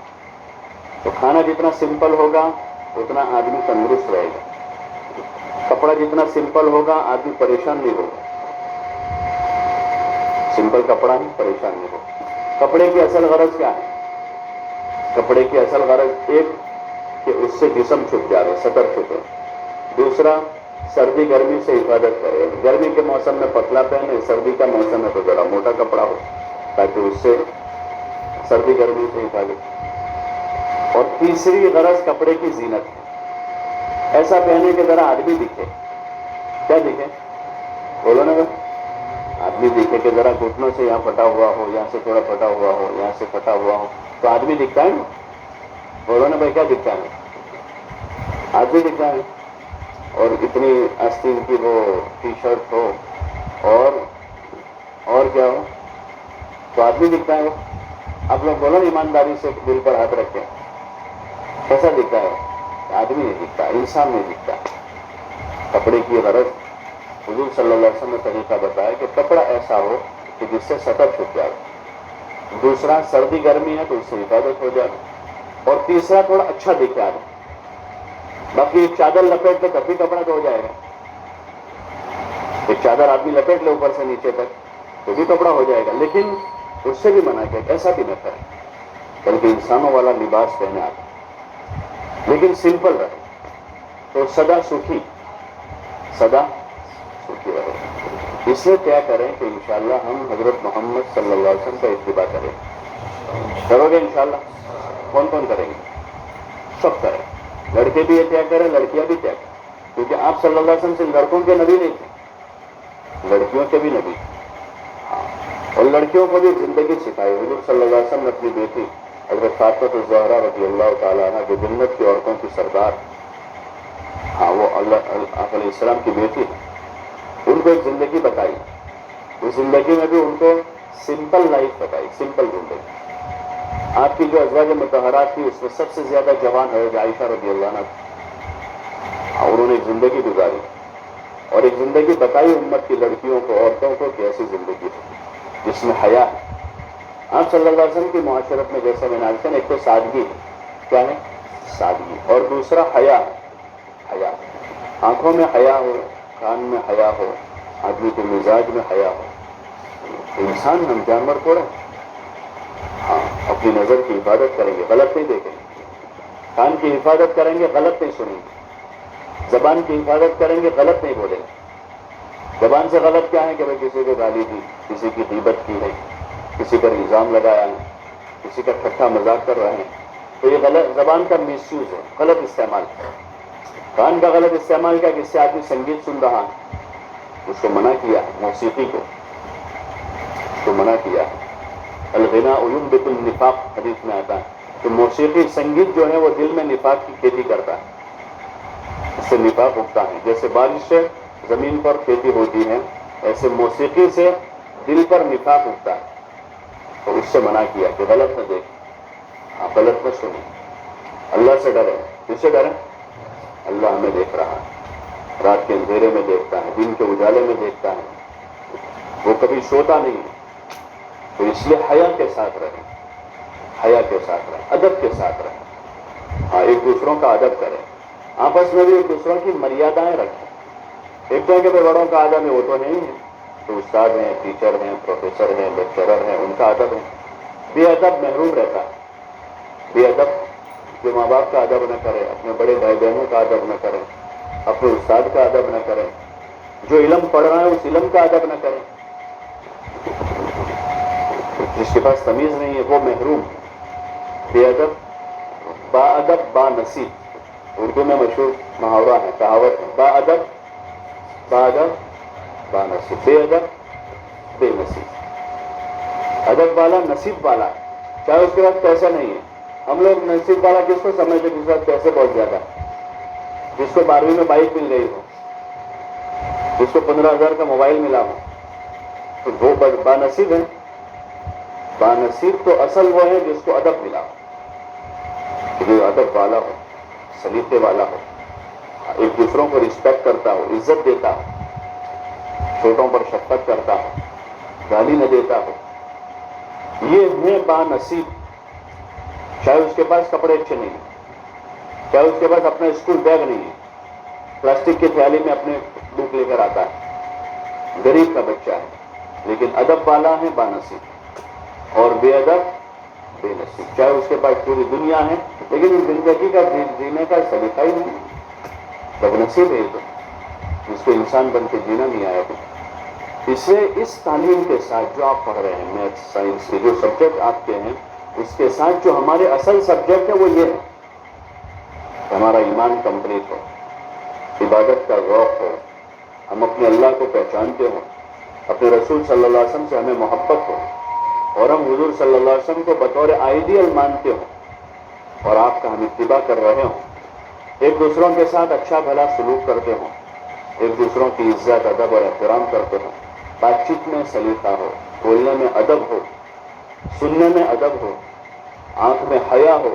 تو کھانا جتنا سمپل ہوگا اتنا آدمی تندرست رہے گا. کپڑا جتنا سمپل ہوگا آدمی پریشان نہیں ہوگا. سمپل کپڑا نہیں، پریشان نہیں ہوگا. کپڑے کی اصل غرض کیا ہے؟ کپڑے کی اصل غرض ایک کہ اس سے جسم چھپ جائے، سطر چھپے. دوسرا، سردی گرمی سے حفاظت کرے. گرمی کے موسم میں پتلا پہنے، سردی کا موسم ہے تو ذرا موٹا کپڑا ہو تاکہ اس سے سردی گرمی سے حفاظت. اور تیسری غرض کپڑے کی زینت ہے. ایسا پہنے کہ ذرا آدمی دکھے. کیا دکھے؟ بولو نا بھائی. آدمی دکھے کہ ذرا گھٹنوں سے یہاں پھٹا ہوا ہو، یہاں سے تھوڑا پھٹا ہوا ہو، یہاں سے پھٹا ہوا ہو تو آدمی دکھتا ہے نا. بولو نا بھائی، کیا دکھتا ہے؟ آدمی دکھتا ہے. اور اتنی آستین کی وہ ٹی شرٹ ہو اور کیا ہو تو آدمی دکھتا ہے. آپ لوگ بولو ایمانداری سے دل پر ہاتھ رکھیں، کیسا دکھتا ہے؟ آدمی نہیں دکھتا، انسان نہیں دکھتا. کپڑے کی غرض حضور صلی اللہ علیہ وسلم نے طریقہ بتایا کہ کپڑا ایسا ہو کہ جس سے سطر چھپ جائے. دوسرا، سردی گرمی ہے تو اس سے حفاظت ہو جائے. اور تیسرا، تھوڑا اچھا دکھے آدمی. باقی ایک چادر لپیٹ کے تب بھی کپڑا تو ہو جائے گا. ایک چادر آدمی لپیٹ لے اوپر سے نیچے تک تو بھی کپڑا ہو جائے گا، لیکن اس سے بھی منع کیا کہ ایسا بھی نہ کریں، بلکہ انسانوں والا لباس پہنے آپ، لیکن سمپل رہے، تو سدا سخی رہے۔ اس سے کیا کریں کہ انشاءاللہ ہم حضرت محمد صلی اللہ علیہ وسلم کا اتباع کریں۔ کرو گے انشاءاللہ؟ کون کون کریں گے؟ سب کریں، لڑکے بھی یہ طے کریں، لڑکیاں بھی طے کریں، کیونکہ آپ صلی اللہ علیہ وسلم سے لڑکوں کے نبی نہیں تھے، لڑکیوں کے بھی نبی تھے، اور لڑکیوں کو بھی زندگی سکھائی۔ حضور صلی اللہ علیہ وسلم نے اپنی بیٹی حضرت فاطمہ الزہرا رضی اللہ تعالیٰ عنہ، جو جنت کی عورتوں کی سردار، وہ اللہ علیہ السلام کی بیٹی، ان کو ایک زندگی بتائی، اس زندگی میں بھی ان کو سمپل لائف بتائی، سمپل زندگی۔ آپ کی جو ازواج مطہرات تھی اس میں سب سے زیادہ جوان ہے عائشہ رضی اللہ عنہ، اور انہوں نے ایک زندگی گزاری اور ایک زندگی بتائی امت کی لڑکیوں کو، عورتوں کو، کہ ایسی زندگی ہے جس میں حیا ہے۔ آپ صلی اللہ علیہ وسلم کی معاشرت میں جیسے میں نے عرض کیا، ایک تو سادگی ہے، کیا ہے؟ سادگی، اور دوسرا حیا ہے، حیا، آنکھوں میں حیا ہو، کان میں حیا ہو، آدمی کے مزاج میں حیا ہو۔ انسان ہم جانور تھوڑے ہیں، اپنی نظر کی حفاظت کریں گے، غلط نہیں دیکھیں گے، کان کی حفاظت کریں گے، غلط نہیں سنیں گے، زبان کی حفاظت کریں گے، غلط نہیں بولیں گے۔ زبان سے غلط کیا ہے کہ بھائی کسی کو گالی دی، کسی کی غیبت کی ہے، کسی پر الزام لگایا ہے، کسی کا ٹھٹا مذاق کر رہے ہیں، تو یہ غلط، زبان کا مس یوز ہے، غلط استعمال۔ کان کا غلط استعمال کیا کہ اس سے آدمی سنگیت سن رہا ہے، اس کو منع کیا، موسیقی کو اس کو منع کیا۔ الغناء ينبت النفاق، حدیث میں آتا ہے کہ موسیقی، سنگیت جو ہے وہ دل میں نفاق کی کھیتی کرتا ہے، اس سے نفاق اگتا ہے۔ جیسے بارش سے زمین پر کھیتی ہوتی ہے، ایسے موسیقی سے دل پر نفاق اگتا ہے، تو اس سے منع کیا کہ غلط نہ دیکھیں، غلط نہ سنیں، اللہ سے ڈریں۔ کس سے ڈریں؟ اللہ ہمیں دیکھ رہا ہے، رات کے اندھیرے میں دیکھتا ہے، دن کے اجالے میں دیکھتا ہے، وہ کبھی سوتا نہیں ہے، تو اس لیے حیا کے ساتھ رہیں، حیا کے ساتھ رہیں، ادب کے ساتھ رہیں، ایک دوسروں کا ادب کریں، آپس میں بھی ایک دوسروں کی مریادائیں رکھیں۔ ایک تو ہے کہ بڑوں کا ادب ہے، وہ تو نہیں ہے، تو استاد ہیں، ٹیچر ہیں، پروفیسر ہیں، لیکچرر ہیں، ان کا ادب ہے۔ بے ادب محروم رہتا ہے، بے ادب جو ماں باپ کا ادب نہ کرے، اپنے بڑے بھائی بہنوں کا ادب نہ کرے، اپنے استاد کا ادب نہ کرے، جو علم پڑھ رہا ہے اس علم کا ادب نہ کرے، جس کے پاس تمیز نہیں ہے وہ محروم۔ بے ادب با ادب با نصیب، اردو میں مشہور محاورہ ہے، کہاوت ہے، با ادب با نصیب، بے ادب بے نصیب۔ ادب والا نصیب والا، چاہے اس کے بعد پیسہ نہیں ہے۔ ہم لوگ نصیب والا کس کو سمجھتے؟ جس کے بعد پیسے بہت زیادہ، جس کو 12ویں میں بائک مل گئی ہو، جس کو 15,000 کا موبائل ملا ہو، تو وہ با نصیب ہے۔ با نصیب تو اصل وہ ہے جس کو ادب ملا ہو، جو ادب والا ہو، سلیقے والا ہو، ایک دوسروں کو رسپیکٹ کرتا ہو، عزت دیتا ہو، چھوٹوں پر شفقت کرتا ہو، گالی نہ دیتا ہو، یہ ہے با نصیب۔ چاہے اس کے پاس کپڑے اچھے نہیں ہیں، چاہے اس کے پاس اپنا اسکول بیگ نہیں ہے، پلاسٹک کی تھیلی میں اپنے بک لے کر آتا ہے، غریب کا بچہ ہے، لیکن ادب والا ہے با نصیب، اور بے ادب بے نصیب۔ چاہے اس کے پاس پوری دنیا ہے لیکن زندگی کا جینے کا سلیقہ ہی نہیں، بد نصیب ہے تو جس کو انسان بن کے جینا نہیں آیا۔ اسے اس تعلیم کے ساتھ جو آپ پڑھ رہے ہیں، میتھ سائنس کے جو سبجیکٹ آپ کے ہیں، اس کے ساتھ جو ہمارے اصل سبجیکٹ ہے وہ یہ ہے کہ ہمارا ایمان کمپلیٹ ہو، عبادت کا ذوق ہو، ہم اپنے اللہ کو پہچانتے ہوں، اپنے رسول صلی اللہ علیہ وسلم سے ہمیں محبت ہو، اور ہم حضور صلی اللہ علیہ وسلم کو بطور آئیڈیل مانتے ہوں، اور آپ کا ہم اتباع کر رہے ہوں، ایک دوسروں کے ساتھ اچھا بھلا سلوک کرتے ہوں، ایک دوسروں کی عزت ادب اور احترام کرتے ہوں، بات چیت میں سلیقہ ہو، بولنے میں ادب ہو، سننے میں ادب ہو، آنکھ میں حیا ہو،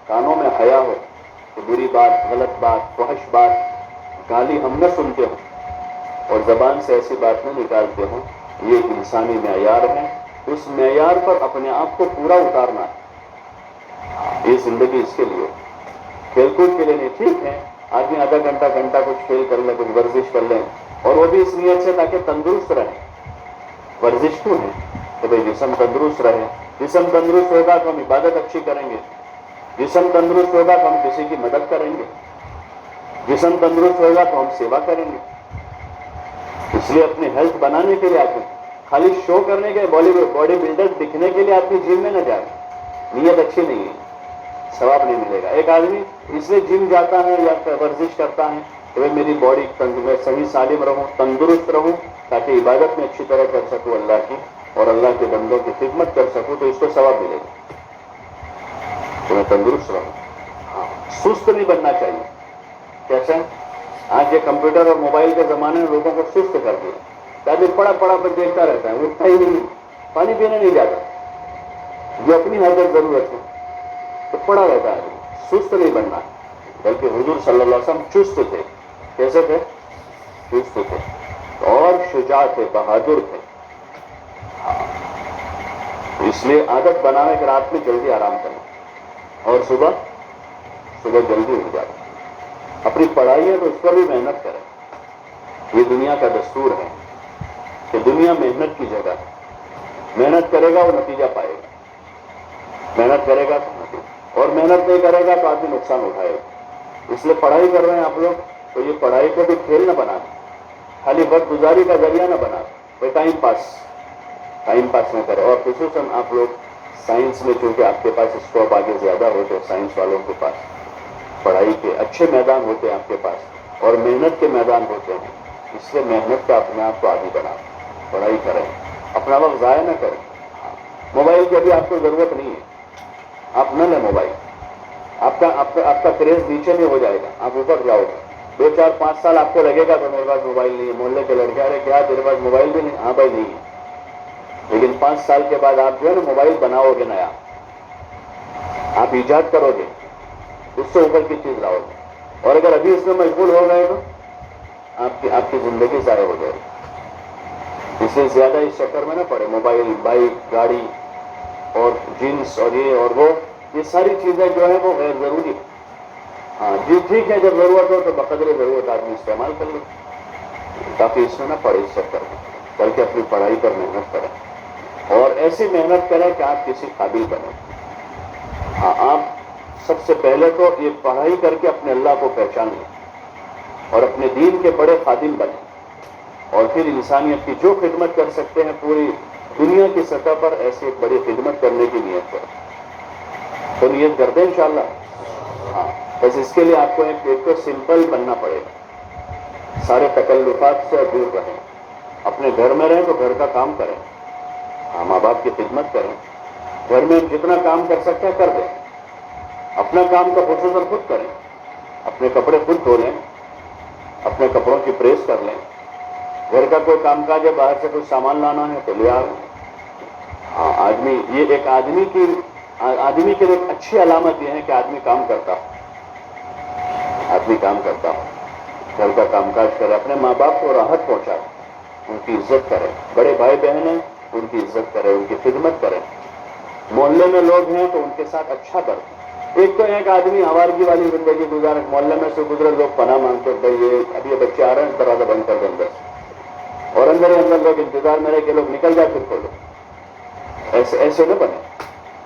کانوں میں حیا ہو، کہ بری بات، غلط بات، فحش بات، گالی ہم نہ سنتے ہوں، اور زبان سے ایسی بات نہ نکالتے ہوں۔ یہ ایک انسانی معیار ہے، اس معیار پر اپنے آپ کو پورا اتارنا ہے۔ یہ زندگی اس کے لیے، کھیل کود کے لیے نہیں۔ ٹھیک ہے آدمی آدھا گھنٹہ کچھ کھیل کر لے، کچھ ورزش کر لیں، اور وہ بھی اس نیت سے تاکہ تندرست رہیں، ورزش کیوں ہے کہ بھئی جسم تندرست رہے. جسم تندرست ہوگا تو ہم عبادت اچھی کریں گے. جسم تندرست ہوگا تو ہم کسی کی مدد کریں گے. جسم تندرست ہوگا تو ہم سیوا کریں گے. اس لیے اپنی ہیلتھ بنانے کے لیے آدمی خالی شو کرنے کے باڈی بلڈر دکھنے کے لیے آدمی جم میں نہ جائے. نیت اچھی نہیں ہے, ثواب نہیں ملے گا. ایک آدمی اس لیے جم جاتا ہے یا ورزش کرتا ہے کہ میری باڈی میں صحیح سالم رہوں, تندرست رہوں, تاکہ عبادت میں اچھی طرح کر سکوں اللہ کی اور اللہ کے بندوں کی خدمت کر سکوں, تو اس کو ثواب ملے گا. تو میں تندرست رہوں. ہاں, سست نہیں بننا چاہیے. کیسے آج یہ کمپیوٹر اور موبائل کے زمانے میں لوگوں کو سست کر دیا. آدمی پڑا پر دیکھتا رہتا ہے, اٹھتا ہی نہیں, پانی پینے نہیں جاتا. جو اپنی حاجت ضرورت ہے تو پڑا رہتا ہے. سست نہیں بننا, بلکہ حضور صلی اللہ علیہ وسلم چست تھے. کیسے تھے؟ چست تھے اور شجاع تھے, بہادر تھے. اس لیے عادت بنانے کے رات میں جلدی آرام کریں اور صبح جلدی اٹھ جائیں. اپنی پڑھائی ہے تو اس پر بھی محنت کریں. یہ دنیا کا دستور ہے کہ دنیا محنت کی جگہ ہے. محنت کرے گا وہ نتیجہ پائے گا. محنت کرے گا تو نتیجہ, اور محنت نہیں کرے گا تو آدمی نقصان اٹھائے گا. اس لیے پڑھائی کر رہے ہیں آپ لوگ تو یہ پڑھائی کو بھی کھیل نہ بنا دیں, خالی وقت گزاری کا ذریعہ نہ بنا دیں. ٹائم پاس نہ کرے. اور خصوصاً آپ لوگ سائنس میں, چونکہ آپ کے پاس اسکوپ آگے زیادہ ہوتے ہیں, سائنس والوں کے پاس پڑھائی کے اچھے میدان ہوتے ہیں آپ کے پاس, اور محنت کے میدان ہوتے ہیں. اس لیے محنت کا اپنے آپ کو عادی بنا, پڑھائی کریں, اپنا وقت ضائع نہ کریں. موبائل کی ابھی آپ کو ضرورت نہیں ہے, آپ نہ لیں موبائل. آپ کا کریز نیچے نہیں ہو جائے گا, آپ اوپر جاؤ گے. 2 4 5 سال آپ کو لگے گا تو میرے پاس موبائل نہیں ہے. محلے کے لڑکے ارے کیا تیرے پاس موبائل بھی نہیں؟ ہاں بھائی نہیں ہے. لیکن 5 سال کے بعد آپ جو ہے نا موبائل بناؤ گے نیا, آپ ایجاد کرو گے, اس سے اوپر کی چیز لاؤ گے. اور اگر ابھی اس میں مشغول ہو گئے تو آپ کی زندگی ضائع ہو جائے گی. اس لیے زیادہ اس چکر میں نہ پڑے. موبائل, بائک, گاڑی اور جینس اور یہ اور وہ, یہ ساری چیزیں جو ہیں وہ غیر ضروری ہے. ہاں جی ٹھیک ہے, جب ضرورت ہو تو بقدر ضرورت آدمی استعمال کر لے, تاکہ اس میں نہ پڑے اس چکر میں, بلکہ اپنی پڑھائی پر محنت کریں. اور ایسی محنت کریں کہ آپ کسی قابل بنیں. ہاں, آپ سب سے پہلے تو یہ پڑھائی کر کے اپنے اللہ کو پہچان لیں اور اپنے دین کے بڑے خادم بنیں, اور پھر انسانیت کی جو خدمت کر سکتے ہیں پوری دنیا کی سطح پر ایسی ایک بڑی خدمت کرنے کی نیت کریں. تو نیت کرتے ہیں انشاءاللہ. ہاں, بس اس کے لیے آپ کو ایک تو سمپل بننا پڑے گا. سارے تکلفات سے دور رہیں. اپنے گھر میں رہیں تو گھر کا کام کریں. ہاں, ماں باپ کی خدمت کریں. گھر میں جتنا کام کر سکتے ہیں کر دیں. اپنا کام کا خصوصاً خود کریں. اپنے کپڑے خود دھو لیں, اپنے کپڑوں کی پریس کر لیں. گھر کا کوئی کام کاج ہے, باہر سے کچھ سامان لانا ہے تو لے آئیں. ہاں, یہ ایک آدمی کی ایک اچھی علامت یہ ہے کہ آدمی کام کرتا ہو. گھر کا کام کاج کرے, اپنے ماں باپ کو راحت پہنچائے, ان کی عزت کرے. بڑے بھائی بہن ہیں ان کی عزت کرے, ان کی خدمت کرے. محلے میں لوگ ہیں تو ان کے ساتھ اچھا کرے. ایک تو ایک آدمی آوارگی والی زندگی گزارے, محلے میں سے گزرے لوگ پناہ مانگتے ہیں, یہ ابھی یہ بچے آ رہے ہیں دروازہ بند کر دیں اندر سے, اور اندر ہی اندر لوگ انتظار میں رہے کہ لوگ نکل جائے پھر کھولو. ایسے نہ بنے.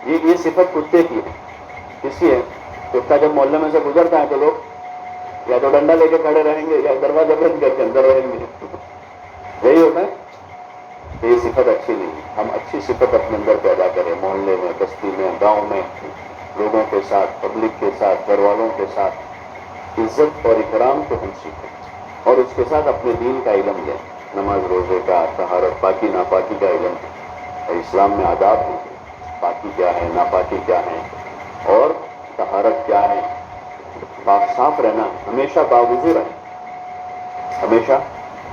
یہ صفت کتے کی ہے. کس کی ہے؟ کتا جب محلے میں سے گزرتا ہے تو لوگ یا تو ڈنڈا لے کے کھڑے رہیں گے یا دروازہ بند کر کے اندر رہیں گے. یہی ہوتا ہے. یہ صفت اچھی نہیں ہے. ہم اچھی صفت اپنے اندر پیدا کریں, محلے میں, بستی میں, گاؤں میں, لوگوں کے ساتھ, پبلک کے ساتھ, گھر والوں کے ساتھ عزت اور اکرام کو ہم سیکھیں, اور اس کے ساتھ اپنے دین کا علم لیں. نماز روزے کا, طہارت, پاکی ناپاکی کا علم. اور اسلام میں آداب ہیں, پاکی کیا ہے, ناپاکی کیا ہے, اور طہارت کیا ہے. پاک صاف رہنا, ہمیشہ باوضو رہیں, ہمیشہ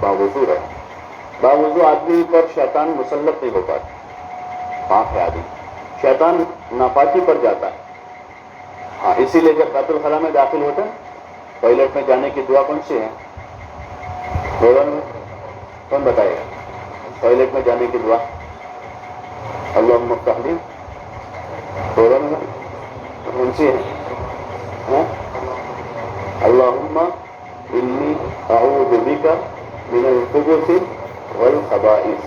باوضو رہیں. باوضو آدمی پر شیطان مسلط نہیں ہو پاتا. پاک ہے آدمی, شیطان ناپاکی پر جاتا ہے. ہاں, اسی لیے جب بیت الخلاء میں داخل ہوتے ہیں, ٹوائلٹ میں جانے کی دعا کون سی ہے؟ کون بتائے گا؟ ٹوائلٹ میں جانے کی دعا اللہم افتح لی, کون سی ہے؟ اللہم انی اعوذ بک من الخبث والخبائث.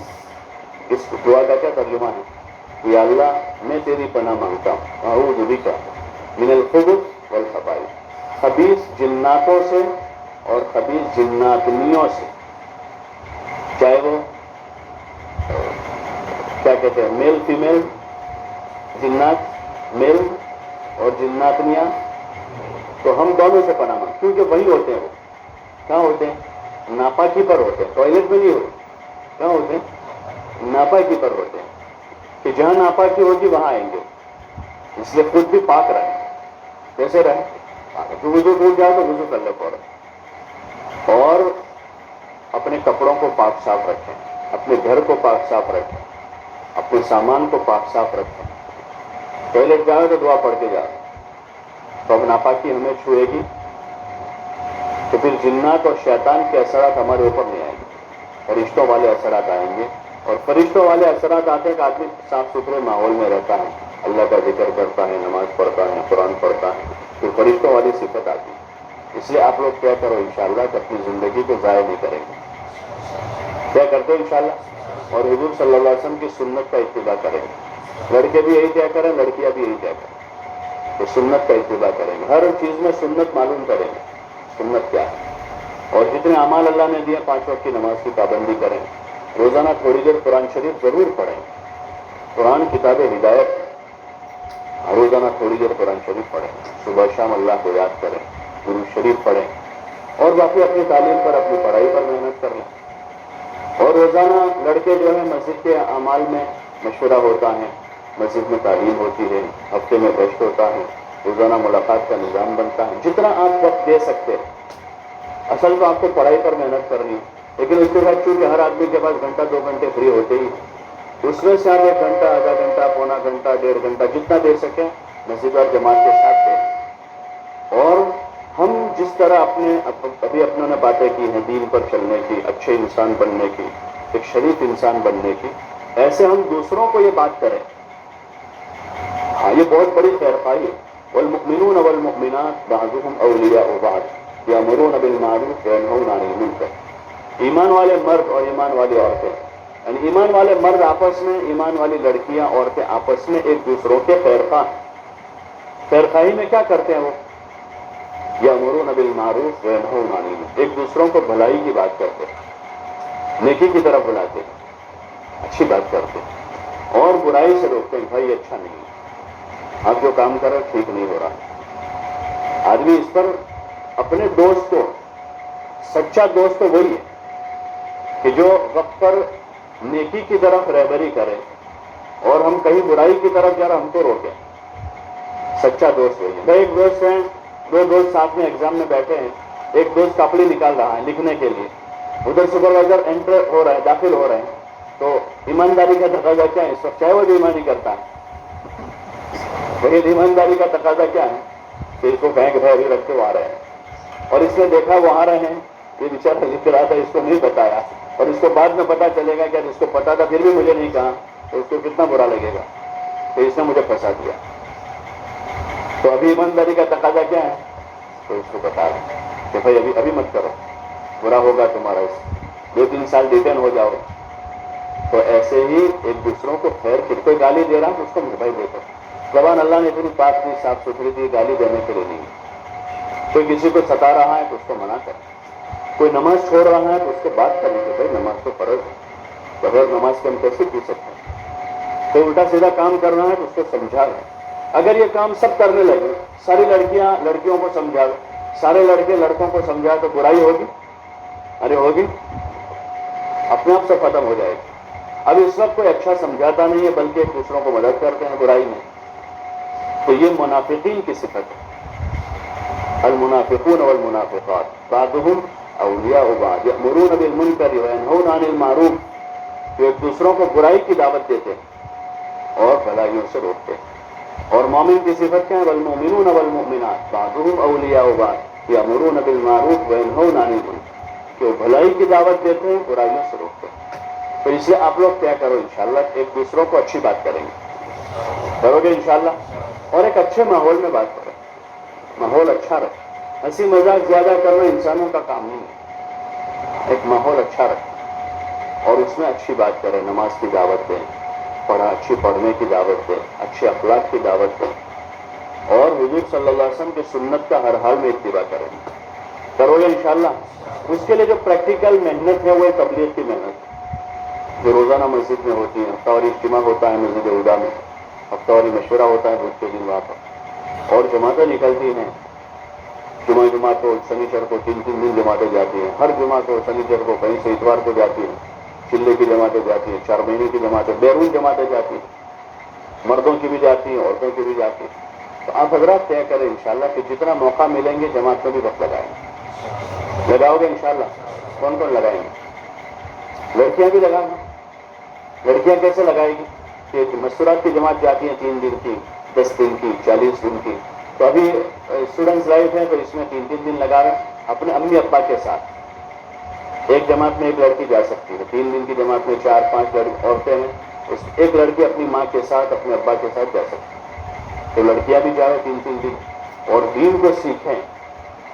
اس دعا کا کیا ترجمہ ہے؟ یا اللہ میں تیری پناہ مانگتا ہوں، اعوذ بک من الخبث والخبائث، خبیث جناتوں سے اور خبیث جناتنیوں سے، چاہے وہ کیا کہتے ہیں میل فیمیل جنات، میل اور جناتنیاں، تو ہم دونوں سے پناہ مانگتے، کیونکہ وہی ہوتے ہیں، وہ کہاں ہوتے ہیں؟ ناپاکی پر ہوتے ہیں، ٹوائلٹ میں نہیں ہوتے، کہاں ہوتے ہیں؟ ناپاکی پر ہوتے ہیں، کہ جہاں ناپاکی ہوگی وہاں آئیں گے، اس لیے خود بھی پاک رہیں، کیسے رہیں؟ تو وضو ٹوٹ جائے تو وضو کر لے فوراً، اور اپنے کپڑوں کو پاک صاف رکھیں، اپنے گھر کو پاک صاف رکھیں، اپنے سامان کو پاک صاف رکھیں، ٹوائلٹ جاؤ تو دعا پڑھ کے جاؤ، تو اب ناپاکی ہمیں چھوئے گی تو پھر جنات اور شیطان کے اثرات ہمارے اوپر نہیں آئیں گے، فرشتوں والے اثرات آئیں گے، اور فرشتوں والے اثرات آتے ہیں کہ آدمی صاف ستھرے ماحول میں رہتا ہے، اللہ کا ذکر کرتا ہے، نماز پڑھتا ہے، قرآن پڑھتا ہے، تو فرشتوں والی صفت آتی ہے۔ اس لیے آپ لوگ کیا کرو انشاءاللہ کہ اپنی زندگی کو ضائع نہیں کریں گے، کیا کرتے ہو انشاءاللہ، اور حضور صلی اللہ علیہ وسلم کی سنت کا اتباع کریں گے، لڑکے بھی یہی کیا کریں، لڑکیاں بھی یہی کیا کریں، تو سنت کا اتباع کریں گے، ہر چیز میں سنت معلوم کریں گے، سنت کیا ہے، اور جتنے اعمال اللہ نے دیے 5 وقت کی نماز کی پابندی کریں، روزانہ تھوڑی دیر قرآن شریف ضرور پڑھیں، قرآن کتاب ہدایت، روزانہ تھوڑی دیر قرآن شریف پڑھیں، صبح شام اللہ کو یاد کریں، درود شریف پڑھیں، اور باقی اپنی تعلیم پر اپنی پڑھائی پر محنت کر لیں، اور روزانہ لڑکے جو ہیں مسجد کے اعمال میں مشورہ ہوتا ہے، مسجد میں تعلیم ہوتی ہے، ہفتے میں گشت ہوتا ہے، روزانہ ملاقات کا نظام بنتا ہے، جتنا آپ وقت دے سکتے ہیں، اصل تو آپ کو پڑھائی پر محنت کرنی ہے، لیکن اس کے بعد چونکہ ہر آدمی کے پاس گھنٹہ 2 گھنٹے فری ہوتے ہی، اس میں سے آپ 1 گھنٹہ، آدھا گھنٹہ، پونا گھنٹہ، 1.5 گھنٹہ جتنا دے سکیں مسجد اور جماعت کے ساتھ دیں، اور ہم جس طرح ابھی اپنوں نے باتیں کی ہیں دین پر چلنے کی، اچھے انسان بننے کی، ایک شریف انسان بننے کی، ایسے ہم دوسروں کو یہ بات کریں۔ ہاں یہ بہت بڑی خیرخواہی ہے، والمؤمنون والمؤمنات بعضهم اولیاء بعض یامرون بالمعروف وینہون عن المنکر، ایمان والے مرد اور ایمان والی عورتیں، یعنی ایمان والے مرد آپس میں، ایمان والی لڑکیاں عورتیں آپس میں ایک دوسروں کے خیرخواہ، خیرخواہی میں کیا کرتے ہیں وہ؟ یامرون بالمعروف وینہون عن المنکر، ایک دوسروں کو بھلائی کی بات کرتے ہیں، نیکی کی طرف بلاتے ہیں، اچھی بات کرتے ہیں، اور برائی سے روکتے ہیں، بھائی اچھا نہیں ہے، آپ جو کام کر رہے ٹھیک نہیں ہو رہا۔ آدمی اس پر اپنے دوست کو، سچا دوست تو وہی ہے کہ جو وقت پر نیکی کی طرف رہبری کرے، اور ہم کہیں برائی کی طرف جا رہا ہم کو روکے، سچا دوست وہی ہے۔ ایک دوست ہیں، 2 دوست ساتھ میں ایگزام میں بیٹھے ہیں، ایک دوست کاپڑی نکال رہا ہے لکھنے کے لیے، ادھر سپروائزر انٹر ہو رہا ہے، داخل ہو رہے ہیں، تو ایمانداری کا تقاضا کیا ہے اس وقت؟ چاہے وہ بےایمانی کرتا ہے، وہی ایمانداری کا تقاضا کیا ہے کہ اس کو کہیں کہ بھائی ابھی رکھ کے وہ آ رہے ہیں، اور اس نے دیکھا وہ آ رہے ہیں، یہ بیچارہ لکھ رہا تھا، اس کو نہیں بتایا، اور اس کو بعد میں پتا چلے گا کہ اس کو پتا تھا پھر بھی مجھے نہیں کہا، تو اس کو کتنا برا لگے گا کہ اس نے مجھے پھنسا دیا۔ تو ابھی ایمانداری کا تقاضا کیا ہے؟ تو اس کو بتا رہے ہیں کہ بھائی ابھی مت کرو، برا ہوگا تمہارا، اس 2-3 سال ڈیٹین ہو جاؤ۔ تو ایسے ہی ایک دوسروں کو خیر، کوئی گالی دے رہا ہے تو اس کو بھائی دیکھو، زبان اللہ نے پوری پاک کی، صاف ستھری تھی، گالی دینے کے لیے نہیں۔ کوئی کسی کو ستا رہا ہے تو اس کو منع کر، کوئی نماز چھوڑ رہا ہے تو اس سے بات کرنے کے، بھائی نماز تو فرض ہے، بغیر نماز کے ہم کیسے پی سکتے ہیں؟ کوئی الٹا سیدھا کام کر رہا ہے تو اس کو سمجھا رہے ہیں۔ اگر یہ کام سب کرنے لگے، ساری لڑکیاں لڑکیوں کو سمجھا، سارے لڑکے لڑکوں کو سمجھا، تو برائی ہوگی؟ ارے ہوگی، اپنے آپ سے ختم ہو جائے گی۔ اب اس وقت کوئی اچھا سمجھاتا نہیں ہے، بلکہ ایک دوسروں کو مدد کرتے ہیں برائی میں، تو یہ منافقین کی صفت ہے۔ المنافقون والمنافقات بعضهم اولیاء بعض یأمرون بالمنکر وینہون عن المعروف، جو ایک دوسروں کو برائی کی دعوت دیتے ہیں اور بھلائیوں سے روکتے ہیں۔ اور مومن کی صفت کیا ہے؟ والمؤمنون والمؤمنات بعضهم اولیاء بعض یأمرون بالمعروف وینہون عن المنکر، کہ وہ بھلائی کی دعوت دیتے ہیں، برائیوں سے روکتے ہیں۔ تو اس لیے آپ لوگ کیا کرو انشاءاللہ، ایک دوسروں کو اچھی بات کریں گے، کرو گے انشاءاللہ، اور ایک اچھے ماحول میں بات کریں، ماحول اچھا رکھیں، ہنسی مذاق زیادہ کرنا انسانوں کا کام نہیں ہے، ایک ماحول اچھا رکھیں، اور اس میں اچھی بات کریں، نماز کی دعوت دیں، اچھی پڑھنے کی دعوت دیں، اچھے اخلاق کی دعوت دیں، اور حضور صلی اللہ علیہ وسلم کی سنت کا ہر حال میں اتباع کریں. کرو گے انشاءاللہ؟ اس کے لیے جو پریکٹیکل محنت ہے وہ تبلیغ کی محنت جو روزانہ مسجد میں ہوتی ہے. ہفتہ واری اجتماع ہوتا ہے مسجد ہدا میں، ہفتہ واری مشورہ ہوتا ہے بدھ کے دن وہاں پر، اور جماعتیں نکلتی ہیں. جمعہ کو شنیچر کو 3 دن جماعتیں جاتی ہیں. ہر جمعہ کو شنیچر کو کہیں سے اتوار کو جاتی ہیں. چلے کی جماعتیں جاتی ہیں، 4 مہینے کی جماعتیں، بیرون جماعتیں جاتی ہیں، مردوں کی بھی جاتی ہیں، عورتوں کی بھی جاتی ہیں. تو آپ حضرات طے کریں انشاءاللہ کہ جتنا موقع ملیں گے جماعت میں بھی وقت لگائیں گے. لگاؤ گے انشاءاللہ؟ کون کون لگائیں گے؟ لڑکیاں بھی لگائیں گے. لڑکیاں کیسے لگائے گی کہ مستورات کی جماعت جاتی ہیں 3 دن کی، 10 دن کی، 40 دن کی. تو ابھی اسٹوڈنٹس لائف ہے تو اس میں 3 دن لگا رہے ہیں اپنے امی ابا کے ساتھ. ایک جماعت میں ایک لڑکی جا سکتی ہے. 3 دن کی جماعت میں 4-5 عورتیں ہیں. ایک لڑکی اپنی ماں کے ساتھ، اپنے ابا کے ساتھ جا سکتی ہے. تو لڑکیاں بھی جائیں 3 دن اور دین کو سیکھیں،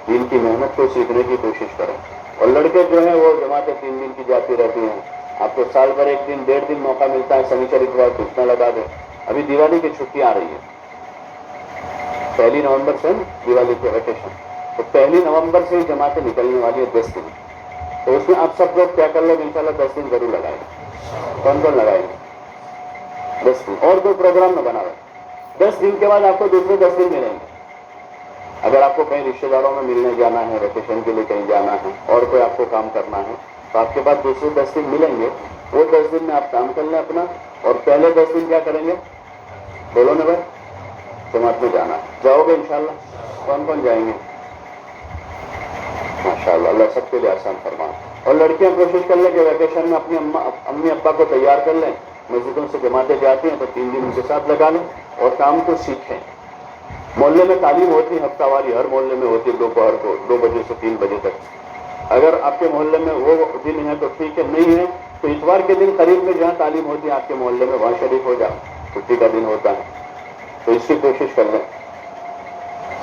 دین کی محنت کو سیکھنے کی کوشش کریں. اور لڑکے جو ہیں وہ جماعتیں 3 دن کی جاتی رہتی ہیں. آپ کو سال بھر 1 دن 1.5 دن موقع ملتا ہے شنیچر اتوار کو اتنا لگا دیں. ابھی دیوالی کی چھٹیاں آ رہی ہیں، 1 نومبر سے دیوالی کے ویکیشن، تو 1 نومبر سے ہی جماعتیں نکلنے والی ہے 10 دن. تو اس میں آپ سب لوگ کیا کر لیں گے انشاءاللہ 10 دن ضرور لگائیں گے. کون کون لگائیں گے؟ 10 دن. اور کوئی پروگرام نہ بنا رہے. 10 دن کے بعد آپ کو دوسرے 10 دن ملیں گے. اگر آپ کو کہیں رشتہ داروں میں ملنے جانا ہے، ویکیشن کے لیے کہیں جانا ہے، اور کوئی آپ کو کام کرنا ہے تو آپ کے پاس دوسرے 10 دن ملیں گے. وہ 10 دن میں آپ کام کر لیں اپنا، اور پہلے 10 دن کیا کریں گے؟ بولو نا بھائی، جماعت میں جانا ہے. جاؤ گے انشاءاللہ؟ کون کون جائیں گے؟ ماشاءاللہ، اللہ سب کے لیے آسان فرمائے. اور لڑکیاں کوشش کر لیں کہ ویکیشن میں اپنی امی ابا کو تیار کر لیں. مسجدوں سے جماعتیں جاتی ہیں تو 3 دن ان کے ساتھ لگا لیں اور کام کو سیکھیں. محلے میں تعلیم ہوتی ہے ہفتہ واری، ہر محلے میں ہوتی ہے دوپہر کو 2 بجے سے 3 بجے تک. اگر آپ کے محلے میں وہ دن ہے تو ٹھیک ہے، نہیں ہے تو اتوار کے دن قریب میں جہاں تعلیم ہوتی ہے آپ کے محلے میں وہاں شریک ہو جائے. چھٹی کا دن ہوتا ہے تو اس کی کوشش کر لیں.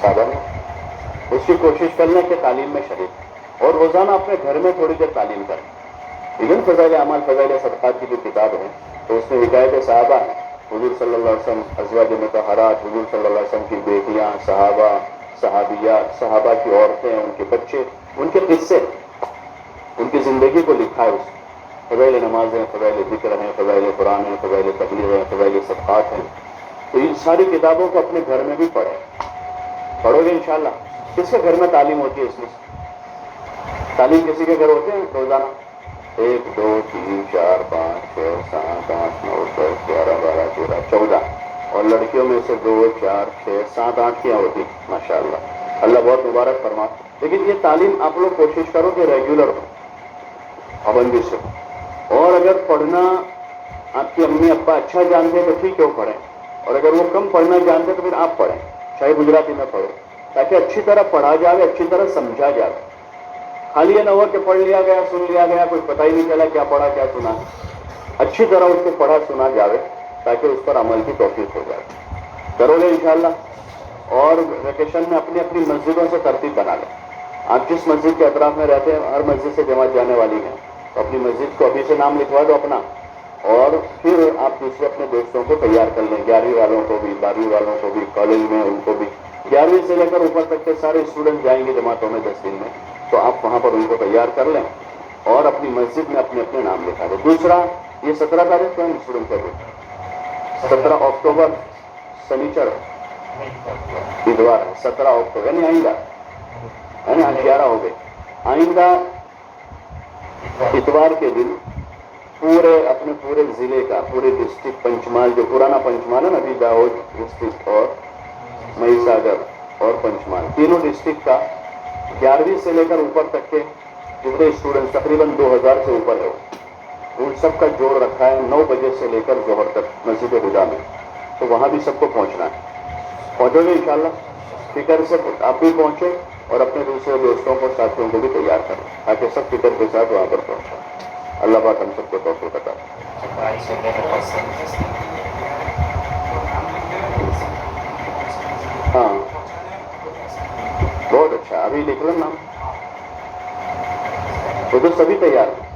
سادہ نہیں، اس کی کوشش کر لیں کہ تعلیم میں شریک، اور روزانہ اپنے گھر میں تھوڑی دیر تعلیم کریں. ایون فضائل اعمال، فضائل صدقات کی جو کتاب ہے تو اس میں حکایت صحابہ ہے. حضور صلی اللہ علیہ وسلم، ازواج مطہرات، حضور صلی اللہ علیہ وسلم کی بیٹیاں، صحابہ، صحابیات، صحابہ کی عورتیں، ان کے بچے، ان کے قصے، ان کی زندگی کو لکھا ہے. اس فضائل نماز ہیں، فضائل ذکر ہیں، فضائل قرآن ہیں، فضائل تبلیغ ہیں، فضائل صدقات ہیں. تو ان ساری کتابوں کو اپنے گھر میں بھی پڑھیں. پڑھو گے انشاءاللہ؟ کس کے گھر میں تعلیم ہوتی ہے؟ اس میں تعلیم کسی کے گھر ہوتے ہیں روزانہ؟ 1 2 3 4 5 6 7 8 9 10 11 12 13 14. اور لڑکیوں میں سے 2 4 6 7 8 کیا ہوتی. ماشاءاللہ، اللہ بہت مبارک فرما. لیکن یہ تعلیم آپ لوگ کوشش کرو کہ ریگولر ہو، پابندی سے. اور اگر پڑھنا آپ کی امی ابا اچھا جانتے ہیں تو ٹھیک ہے وہ پڑھیں، اور اگر وہ کم پڑھنا جانتے ہیں تو پھر آپ پڑھیں، چاہے گجراتی میں پڑھو، تاکہ اچھی طرح پڑھا جائے، اچھی طرح سمجھا جائے. خالی یہ نہ ہو کہ پڑھ لیا گیا، سن لیا گیا، کچھ پتہ ہی نہیں چلا کیا پڑھا کیا سنا. اچھی طرح اس کو پڑھا سنا جائے تاکہ اس پر عمل کی توفیق ہو جائے. کرو گے انشاءاللہ؟ اور ویکیشن میں اپنی اپنی مسجدوں سے ترتیب بنا لیں. آپ جس مسجد کے اطراف میں رہتے ہیں ہر مسجد سے جماعت جانے والی ہے تو اپنی مسجد کو ابھی سے نام لکھوا دو اپنا، اور پھر آپ دوسرے اپنے دوستوں کو تیار کر لیں. 11ویں والوں کو بھی، 12ویں والوں کو بھی، کالج میں ان کو بھی. 11ویں سے لے کر اوپر تک کے سارے اسٹوڈنٹ جائیں گے جماعتوں میں 10 دن میں، تو آپ وہاں پر ان کو تیار کر لیں اور اپنی مسجد میں اپنے اپنے نام لکھا دیں. دوسرا، یہ 17 تاریخ کو ہے اسٹوڈنٹ کا دن، 17 اکتوبر سنیچر اتوار ہے. 17 اکتوبر یعنی آئندہ ہے نا، 11 ہو گئے. آئندہ اتوار کے دن اپنے پورے ضلع کا، پورے ڈسٹرکٹ پنچمال، جو پرانا پنچمال ہے نا، ابھی داؤد ڈسٹرکٹ اور مہیساگر اور پنچمال، تینوں ڈسٹرکٹ کا 11ویں سے لے کر اوپر تک کے جتنے اسٹوڈنٹ تقریباً 2000 سے اوپر ہے ان سب کا جوڑ رکھا ہے 9 بجے سے لے کر ظہر تک مسجد ہدا میں. تو وہاں بھی سب کو پہنچنا ہے. پہنچو گے انشاءاللہ؟ فکر سے آپ بھی پہنچو اور اپنے دوسرے دوستوں کو، ساتھیوں کو بھی تیار کریں تاکہ سب فکر کے ساتھ وہاں پر پہنچیں. اللہ پاک ہم سب کو توفیق عطا فرمائے. ہاں بہت اچھا، ابھی لکھ لیں نام. وہ تو سبھی تیار ہیں.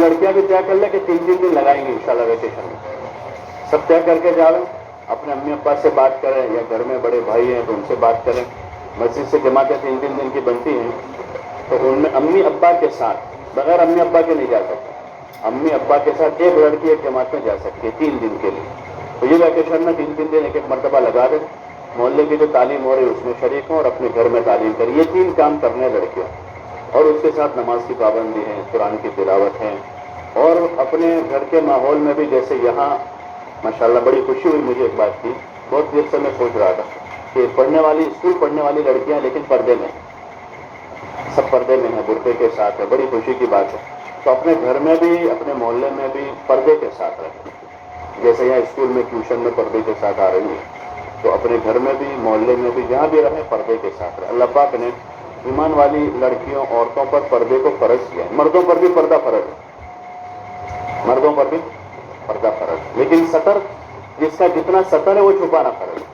لڑکیاں بھی طے کر لیں کہ 3 دن لگائیں گے انشاءاللہ ویکیشن میں. سب طے کر کے جاؤ, اپنے امی ابا سے بات کریں, یا گھر میں بڑے بھائی ہیں تو ان سے بات کریں. مسجد سے جماعتیں 3 دن کی بنتی ہیں, تو ان میں امی ابا کے ساتھ, بغیر امی ابا کے نہیں جا سکتے. امی ابا کے ساتھ ایک لڑکی ایک جماعت میں جا سکتی ہے 3 دن کے لیے. تو یہ ویکیشن میں 3 دن ایک مرتبہ لگا دیں, محلے کی جو تعلیم ہو رہی ہے اس میں شریک ہوں, اور اپنے گھر میں تعلیم کریں. یہ 3 کام کرنے لڑکیاں, اور اس کے ساتھ نماز کی پابندی ہے, قرآن کی تلاوت ہے, اور اپنے گھر کے ماحول میں بھی, جیسے یہاں ماشاءاللہ بڑی خوشی ہوئی مجھے ایک بات کی, بہت دیر سے میں سوچ رہا تھا کہ اسکول پڑھنے والی لڑکیاں لیکن پردے میں, سب پردے میں ہیں, برقعے کے ساتھ ہے, بڑی خوشی کی بات ہے. تو اپنے گھر میں بھی, اپنے محلے میں بھی پردے کے ساتھ رہیں. جیسے یہاں اسکول میں ٹیوشن میں پردے کے ساتھ آ رہی ہیں, تو اپنے گھر میں بھی, محلے میں بھی, جہاں بھی رہیں پردے کے ساتھ رہیں. اللہ پاک نے ایمان والی لڑکیوں, عورتوں پر پردے کو فرض کیا ہے. مردوں پر بھی پردہ فرض ہے, مردوں پر بھی پردہ فرض ہے, لیکن سطر, جس کا جتنا سطر ہے وہ چھپانا فرض ہے.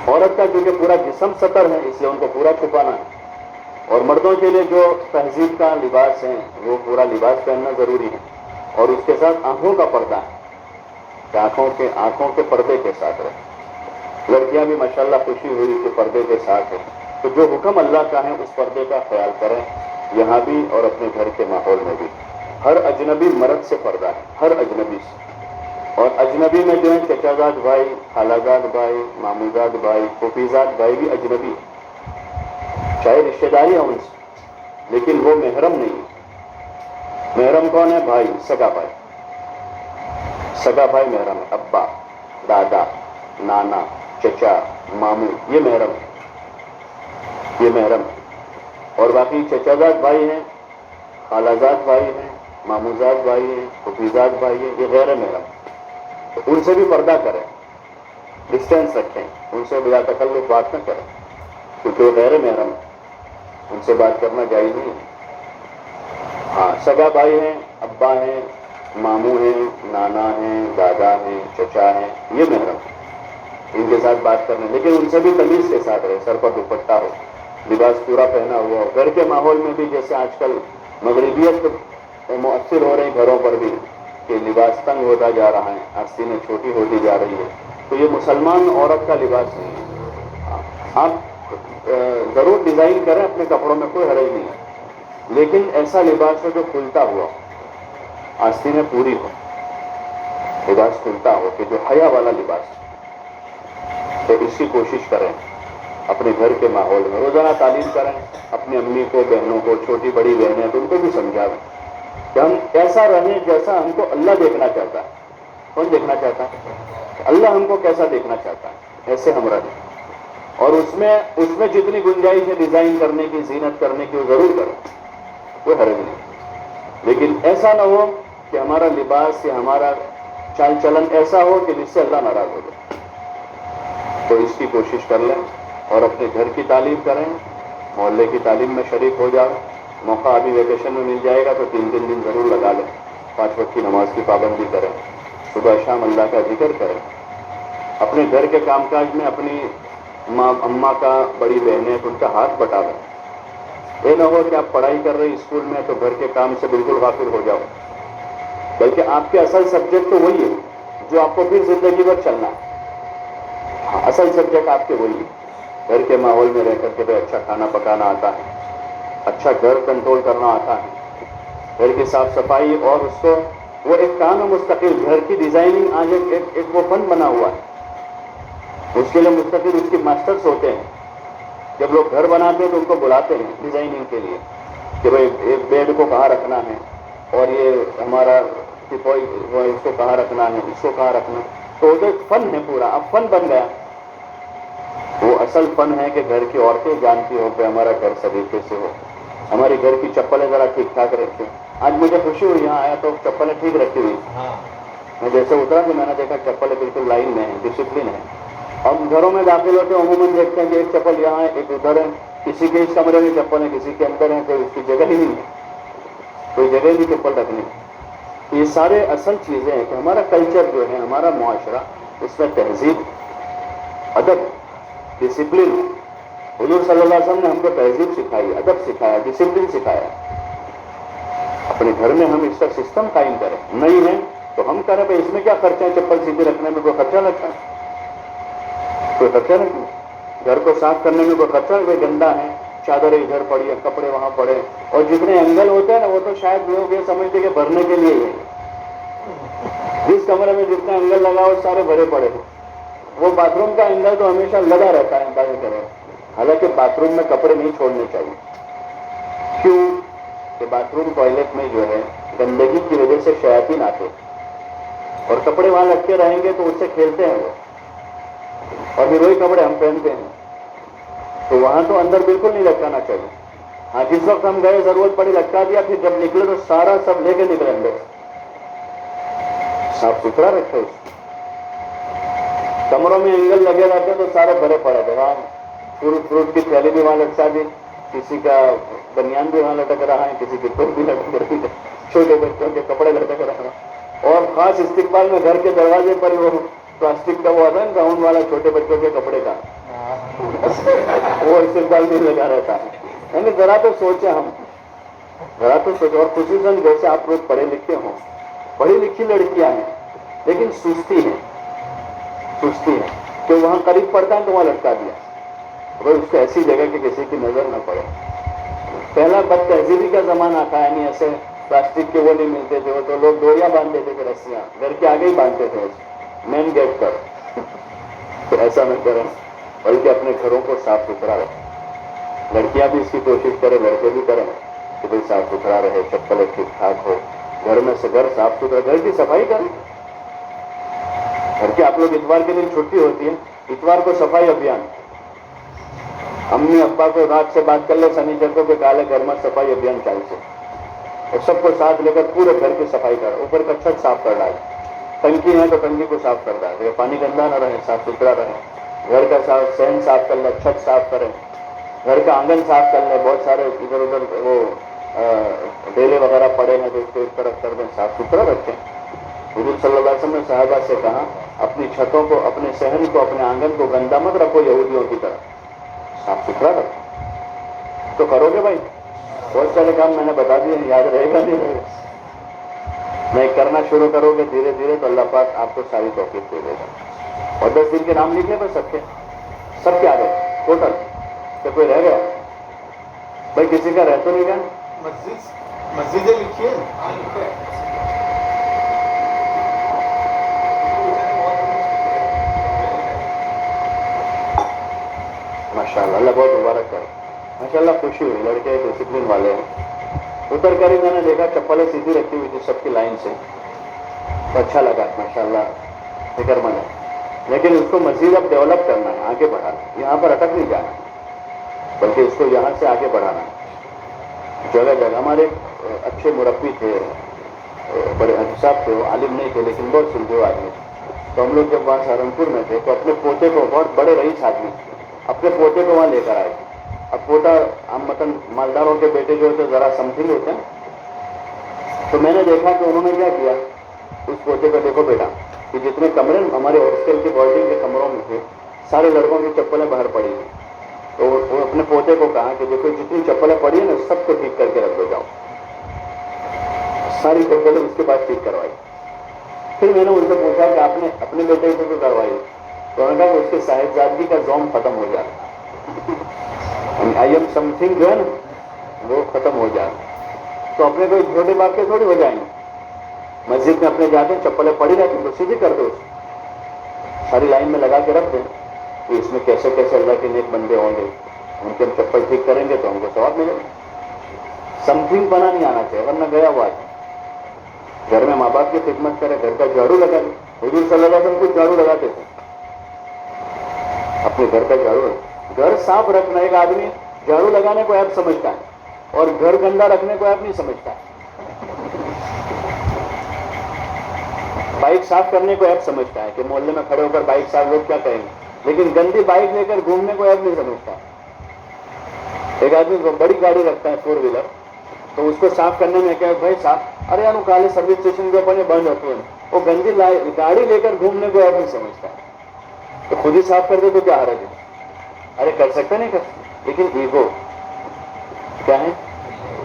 عورت کا کیونکہ پورا جسم سطر ہے, اس لیے ان کو پورا چھپانا ہے. اور مردوں کے لیے جو تہذیب کا لباس ہے وہ پورا لباس پہننا ضروری ہے, اور اس کے ساتھ آنکھوں کا پردہ ہے, کہ آنکھوں کے پردے کے ساتھ رہے. لڑکیاں بھی ماشاءاللہ خوشی ہوئی کہ پردے کے ساتھ ہے. تو جو حکم اللہ کا ہے اس پردے کا خیال کریں, یہاں بھی اور اپنے گھر کے ماحول میں بھی. ہر اجنبی مرد سے پردہ ہے, ہر اجنبی سے. اور اجنبی میں جو ہے چچا زاد بھائی, خالہ زاد بھائی, مامو زاد بھائی, پھوپھی زاد بھائی بھی اجنبی, چاہے رشتہ داری ہے ان سے, لیکن وہ محرم نہیں ہے. محرم کون ہے؟ بھائی, سگا بھائی. سگا بھائی محرم ہے. ابا, دادا, نانا, چچا, ماموں, یہ محرم ہے, یہ محرم ہے. اور باقی چچا زاد بھائی ہیں, خالہ زاد بھائی ہیں, مامو زاد بھائی ہیں, پھوپھی زاد بھائی ہیں, یہ غیر محرم. تو ان سے بھی پردہ کریں, ڈسٹینس رکھیں, ان سے بلا تکلف بات نہ کریں, کیونکہ وہ غیر محرم ہے, ان سے بات کرنا جائز نہیں ہے. ہاں, سگا بھائی ہیں, ابا ہیں, ماموں ہیں, نانا ہیں, دادا ہیں, چچا ہیں, یہ محرم ہے, ان کے ساتھ بات کرنا. لیکن ان سے بھی تمیز کے ساتھ رہے, سر پر دوپٹہ ہو, لباس پورا پہنا ہوا ہو. گھر کے ماحول میں بھی جیسے آج کل مغربیت مؤثر ہو رہی گھروں پر بھی, کہ لباس تنگ ہوتا جا رہا ہے, آستینیں چھوٹی ہوتی جا رہی ہے, تو یہ مسلمان عورت کا لباس نہیں ہے. آپ ضرور ڈیزائن کریں اپنے کپڑوں میں, کوئی حرج نہیں ہے, لیکن ایسا لباس ہو جو کھلتا ہوا, آستینیں پوری ہو, لباس کھلتا ہو, کہ جو حیا والا لباس. تو اس کی کوشش کریں اپنے گھر کے ماحول میں. روزانہ تعلیم کریں, اپنی امی کو, بہنوں کو, چھوٹی بڑی بہنیں تو ان کو بھی سمجھائیں کہ ہم ایسا رہیں جیسا ہم کو اللہ دیکھنا چاہتا ہے. کون دیکھنا چاہتا ہے؟ اللہ ہم کو کیسا دیکھنا چاہتا ہے, ایسے ہم رہیں. اور اس میں جتنی گنجائش ہے ڈیزائن کرنے کی, زینت کرنے کی, وہ ضرور کریں, کوئی حرج نہیں. لیکن ایسا نہ ہو کہ ہمارا لباس یا ہمارا چال چلن ایسا ہو کہ جس سے اللہ ناراض ہو جائے. تو اس کی کوشش کر لیں, اور اپنے گھر کی تعلیم کریں, محلے کی تعلیم میں شریک ہو جاؤ. موقع ابھی ویکیشن میں مل جائے گا تو 3 دن ضرور لگا لیں. 5 وقت کی نماز کی پابندی کریں, صبح شام اللہ کا ذکر کریں. اپنے گھر کے کام کاج میں اپنی ماں, اماں کا, بڑی بہنیں, ان کا ہاتھ بٹا لیں. یہ نہ ہو کہ آپ پڑھائی کر رہے اسکول میں تو گھر کے کام سے بالکل غافل ہو جاؤ, بلکہ آپ کے اصل سبجیکٹ تو وہی ہے جو آپ کو پھر زندگی بھر چلنا ہے. اصل سبجیکٹ آپ کے وہی ہے. گھر کے ماحول میں رہ کر کے اچھا کھانا پکانا آتا ہے, اچھا گھر کنٹرول کرنا آتا ہے, گھر کی صاف صفائی, اور اس کو وہ ایک کام ہے مستقل. گھر کی ڈیزائننگ آج ایک وہ فن بنا ہوا ہے, اس کے لیے مستقل اس کے ماسٹرز ہوتے ہیں. جب لوگ گھر بناتے ہیں تو ان کو بلاتے ہیں ڈیزائننگ کے لیے, کہ بھائی ایک بیڈ کو کہاں رکھنا ہے, اور یہ ہمارا اس کو کہاں رکھنا ہے, اس کو کہاں رکھنا ہے. تو وہ ایک فن ہے پورا, اب فن بن گیا. وہ اصل فن ہے کہ گھر کی عورتیں جانتی ہو کہ ہمارا گھر سلیقے سے ہو, ہمارے گھر کی چپلیں ذرا ٹھیک ٹھاک رکھیں. آج مجھے خوشی ہوئی, یہاں آیا تو چپلیں ٹھیک رکھی ہوئی. میں جیسے اترا تو میں نے دیکھا چپلیں بالکل لائن میں ہیں, ڈسپلن ہے. ہم گھروں میں داخل ہوتے ہیں عموماً دیکھتے ہیں کہ ایک چپل یہاں ہے, ایک ادھر ہے, کسی کے اس کمرے میں چپل ہے, کسی کے اندر ہے, کوئی اس کی جگہ ہی نہیں ہے, کوئی جگہ نہیں چپل رکھنے. یہ سارے اصل چیزیں ہیں کہ ہمارا کلچر جو ہے, ہمارا معاشرہ, اس میں تہذیب, ادب, ڈسپلن. حضور صلی اللہ علیہ وسلم نے ہم کو تہذیب سکھائی, ادب سکھایا, ڈسپلن سکھایا. اپنے گھر میں ہم اس کا سسٹم قائم کریں. نہیں ہے تو ہم کریں بھائی اس میں کیا خرچہ ہے, چپل سیدھی رکھنے میں کوئی خرچہ لگتا ہے؟ کوئی خرچہ نہیں. گھر کو صاف کرنے میں کوئی خرچہ, کوئی گندا ہے چادریں ادھر پڑی ہے, کپڑے وہاں پڑے, اور جتنے اینگل ہوتے ہیں نا وہ تو شاید لوگ یہ سمجھتے کہ بھرنے کے لیے ہی ہے. جس کمرے میں جتنے اینگل لگا ہو سارے بھرے پڑے ہیں. وہ باتھ روم کا اینگل تو ہمیشہ لگا رہتا ہے باقی طرح. حالانکہ باتھ روم میں کپڑے نہیں چھوڑنے چاہیے. کیوں کہ باتھ روم ٹوائلٹ میں جو ہے گندگی کی وجہ سے شیاطین آتے ہیں, اور کپڑے وہاں لٹکے رہیں گے تو اس سے کھیلتے ہیں وہ, اور پھر وہی کپڑے ہم پہنتے ہیں. تو وہاں تو اندر بالکل نہیں لٹکانا چاہیے. ہاں جس وقت ہم گئے ضرورت پڑی لٹکا دیا, پھر جب نکلے تو سارا سب لے کے نکلے اندر. صاف ستھرا رکھے. اس کمروں میں اینگل لگے رہتے تو سارے بھرے پڑے تھے. وہاں فروٹ کی تھیلی بھی وہاں لٹکا دی, کسی کا بنیان بھی وہاں لٹک رہا ہے, کسی کی ٹوپ بھی لٹک رہی ہے, چھوٹے بچوں کے کپڑے لٹک رہے ہیں. اور خاص استقبال میں گھر کے دروازے پر وہ پلاسٹک کا وہ آتا ہے گاؤن والا چھوٹے بچوں کے کپڑے کا, وہ استقبال بھی لگا رہتا ہے. یعنی ذرا تو سوچیں ہم, ذرا تو سوچیں. اور خصوصاً جیسے آپ لوگ پڑھے لکھے ہوں, پڑھی لکھی لڑکیاں ہیں لیکن سستی ہیں کہ وہاں قریب پڑتا ہے تو وہاں لٹکا دیا. اگر اس کو ایسی جگہ کہ کسی کی نظر نہ پڑے. پہلا بد تہذیبی کا زمانہ تھا, یعنی ایسے پلاسٹک کے وہ نہیں ملتے تھے, وہ تو لوگ ڈوریاں باندھ دیتے تھے, رسیاں گھر کے آگے ہی باندھتے تھے مین گیٹ پر. تو ایسا نہ کریں, بلکہ اپنے گھروں کو صاف ستھرا رکھیں. لڑکیاں بھی اس کی کوشش کریں, لڑکے بھی کریں کہ بھائی صاف ستھرا رہے, چپل ٹھیک ٹھاک ہو, گھر میں سے گھر صاف ستھرا, گھر کی صفائی کریں. گھر کے آپ لوگ اتوار کے دن چھٹی ہوتی ہے, اتوار کو صفائی ابھیان. امی ابا کو رات سے بات کر لے سنیچر کو کہ کالے گھر میں صفائی ابھیان چال سے, اور سب کو ساتھ لے کر پورے گھر کی صفائی کر. اوپر کا چھت صاف کر ڈالے, ٹنکی ہے تو ٹنکی کو صاف کر ڈالے, پانی گندا نہ رہے, صاف ستھرا رہے. گھر کا صحن صاف کر لے, چھت صاف کریں, گھر کا آنگن صاف کر لیں. بہت سارے ادھر ادھر وہ ڈیلے وغیرہ پڑے ہیں تو اس کو اس طرف کر دیں, صاف ستھرا رکھیں. حضور صلی اللہ علیہ وسلم نے صحابہ سے کہا اپنی چھتوں کو, اپنے صحن کو, اپنے آنگن کو گندا مت رکھو یہودیوں کی طرح, صاف ستھرا رکھو. تو کرو گے بھائی, بہت سارے کام میں نے بتا دیے, یاد رہے گا نہیں رہے گا. نہیں کرنا شروع کرو گے دھیرے دھیرے تو اللہ پاک آپ کو ساری توفیق دے دے گا. اور 10 دن کے نام لکھ لیں بس سب کے آ گئے ٹوٹل, تو کوئی رہ گیا بھائی, کسی کا رہ تو نہیں گیا. مسجدیں لکھیے. ماشاء اللہ, اللہ بہت مبارک کرے. ماشاء اللہ خوشی ہوئی, لڑکے ڈسپلن والے ہیں. اتر کر ہی میں نے دیکھا چپلیں سیدھی رکھی ہوئی تھی سب کی لائن سے, تو اچھا لگا. ماشاء اللہ فکر مند ہے. لیکن اس کو مزید اب ڈیولپ کرنا ہے, آگے بڑھانا. یہاں پر اٹک نہیں جانا, بلکہ اس کو یہاں سے آگے بڑھانا. جگہ جگہ ہمارے اچھے مربی تھے, بڑے حجی صاحب تھے, وہ عالم نہیں تھے لیکن بہت سلجھے آدمی. تو ہم لوگ جب وہاں سہارنپور میں تھے تو اپنے پوتے کو, بہت بڑے رئیس آدمی, اپنے پوتے کو وہاں لے کر آئے. اب پوتا ہم مطلب مالداروں کے بیٹے جو ہوتے ذرا سمتھنگ ہوتے ہیں, تو میں نے دیکھا کہ انہوں نے کیا کیا, اس پوتے کو دیکھو بیٹا, کہ جتنے کمرے ہمارے ہاسٹل کے بورڈنگ کے کمروں میں تھے سارے لڑکوں کی چپلیں باہر پڑی ہیں. تو وہ اپنے پوتے کو کہا کہ دیکھو جتنی چپلیں پڑی ہیں نا سب کو ٹھیک کر کے رکھ دو جاؤ. ساری چپلیں اس کے بعد ٹھیک کروائی. پھر میں نے ان سے پوچھا کہ آپ نے اپنے بیٹے کو کیوں کروائی, تو انہوں نے کہا کہ اس کے صاحبزادگی کا زوم ختم ہو جائے, آئی ایم سم تھنگ جو ہے نا وہ ختم ہو جائے. تو اپنے کوئی چھوٹے باپ کے تھوڑی ہو جائیں گے. مسجد میں اپنے جاتے ہیں چپلیں پڑی رہتی ہیں تو سیدھی کر دو, ساری لائن میں لگا کے رکھ دیں. کہ اس میں کیسے کیسے اللہ کے نیک بندے ہوں گے, ان کے ہم چپل ٹھیک کریں گے تو ہم کو ثواب ملے گا. سم تھنگ بنا نہیں آنا چاہیے, ورنہ گیا ہوا ہے. گھر میں ماں باپ کی خدمت کرے, گھر کا جھاڑو لگا لے. حضور صلی اللہ علیہ وسلم کچھ جھاڑو لگاتے تھے, اپنے گھر کا جھاڑو. گھر صاف رکھنا, ایک آدمی جھاڑو لگانے کو ایپ سمجھتا ہے اور گھر گندا رکھنے کو ایپ نہیں سمجھتا ہے. بائک صاف کرنے کو ایپ سمجھتا ہے کہ محلے میں کھڑے ہو کر بائک صاف, لوگ کیا کہیں گے, لیکن گندی بائک لے کر گھومنے کو ایپ نہیں سمجھتا. ایک آدمی بڑی گاڑی رکھتا ہے 4 ویلر, تو اس کو صاف کرنے میں کیا بھائی صاف, ارے یار وہ کالے سروس اسٹیشن کے اوپر بند ہوتے ہیں, وہ گندی گاڑی لے کر گھومنے کو ایپ نہیں سمجھتا. تو خود ہی صاف کر دے تو کیا حرج ہے, ارے کر سکتے نہیں کر, لیکن ایگو کیا ہے,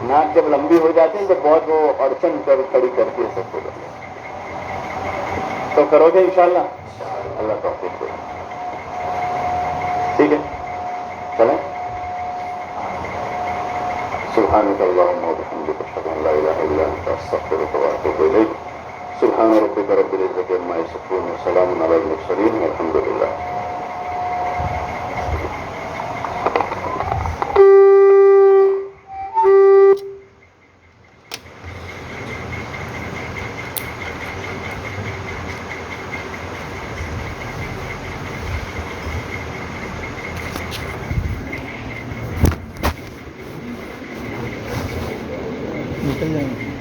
ناک جب لمبی ہو جاتی ہے تو بہت وہ اڑچن کر کھڑی کرتی ہے سب کو. تو کرو گے انشاءاللہ. اللہ توفیق دے. ٹھیک ہے چلیں. سبحانك اللهم وبحمدك اشهد ان لا اله الا انت استغفرك واتوب اليك. سبحان ربك رب العزة عما يصفون وسلام على المرسلين والحمد لله. نکل جائیں گے.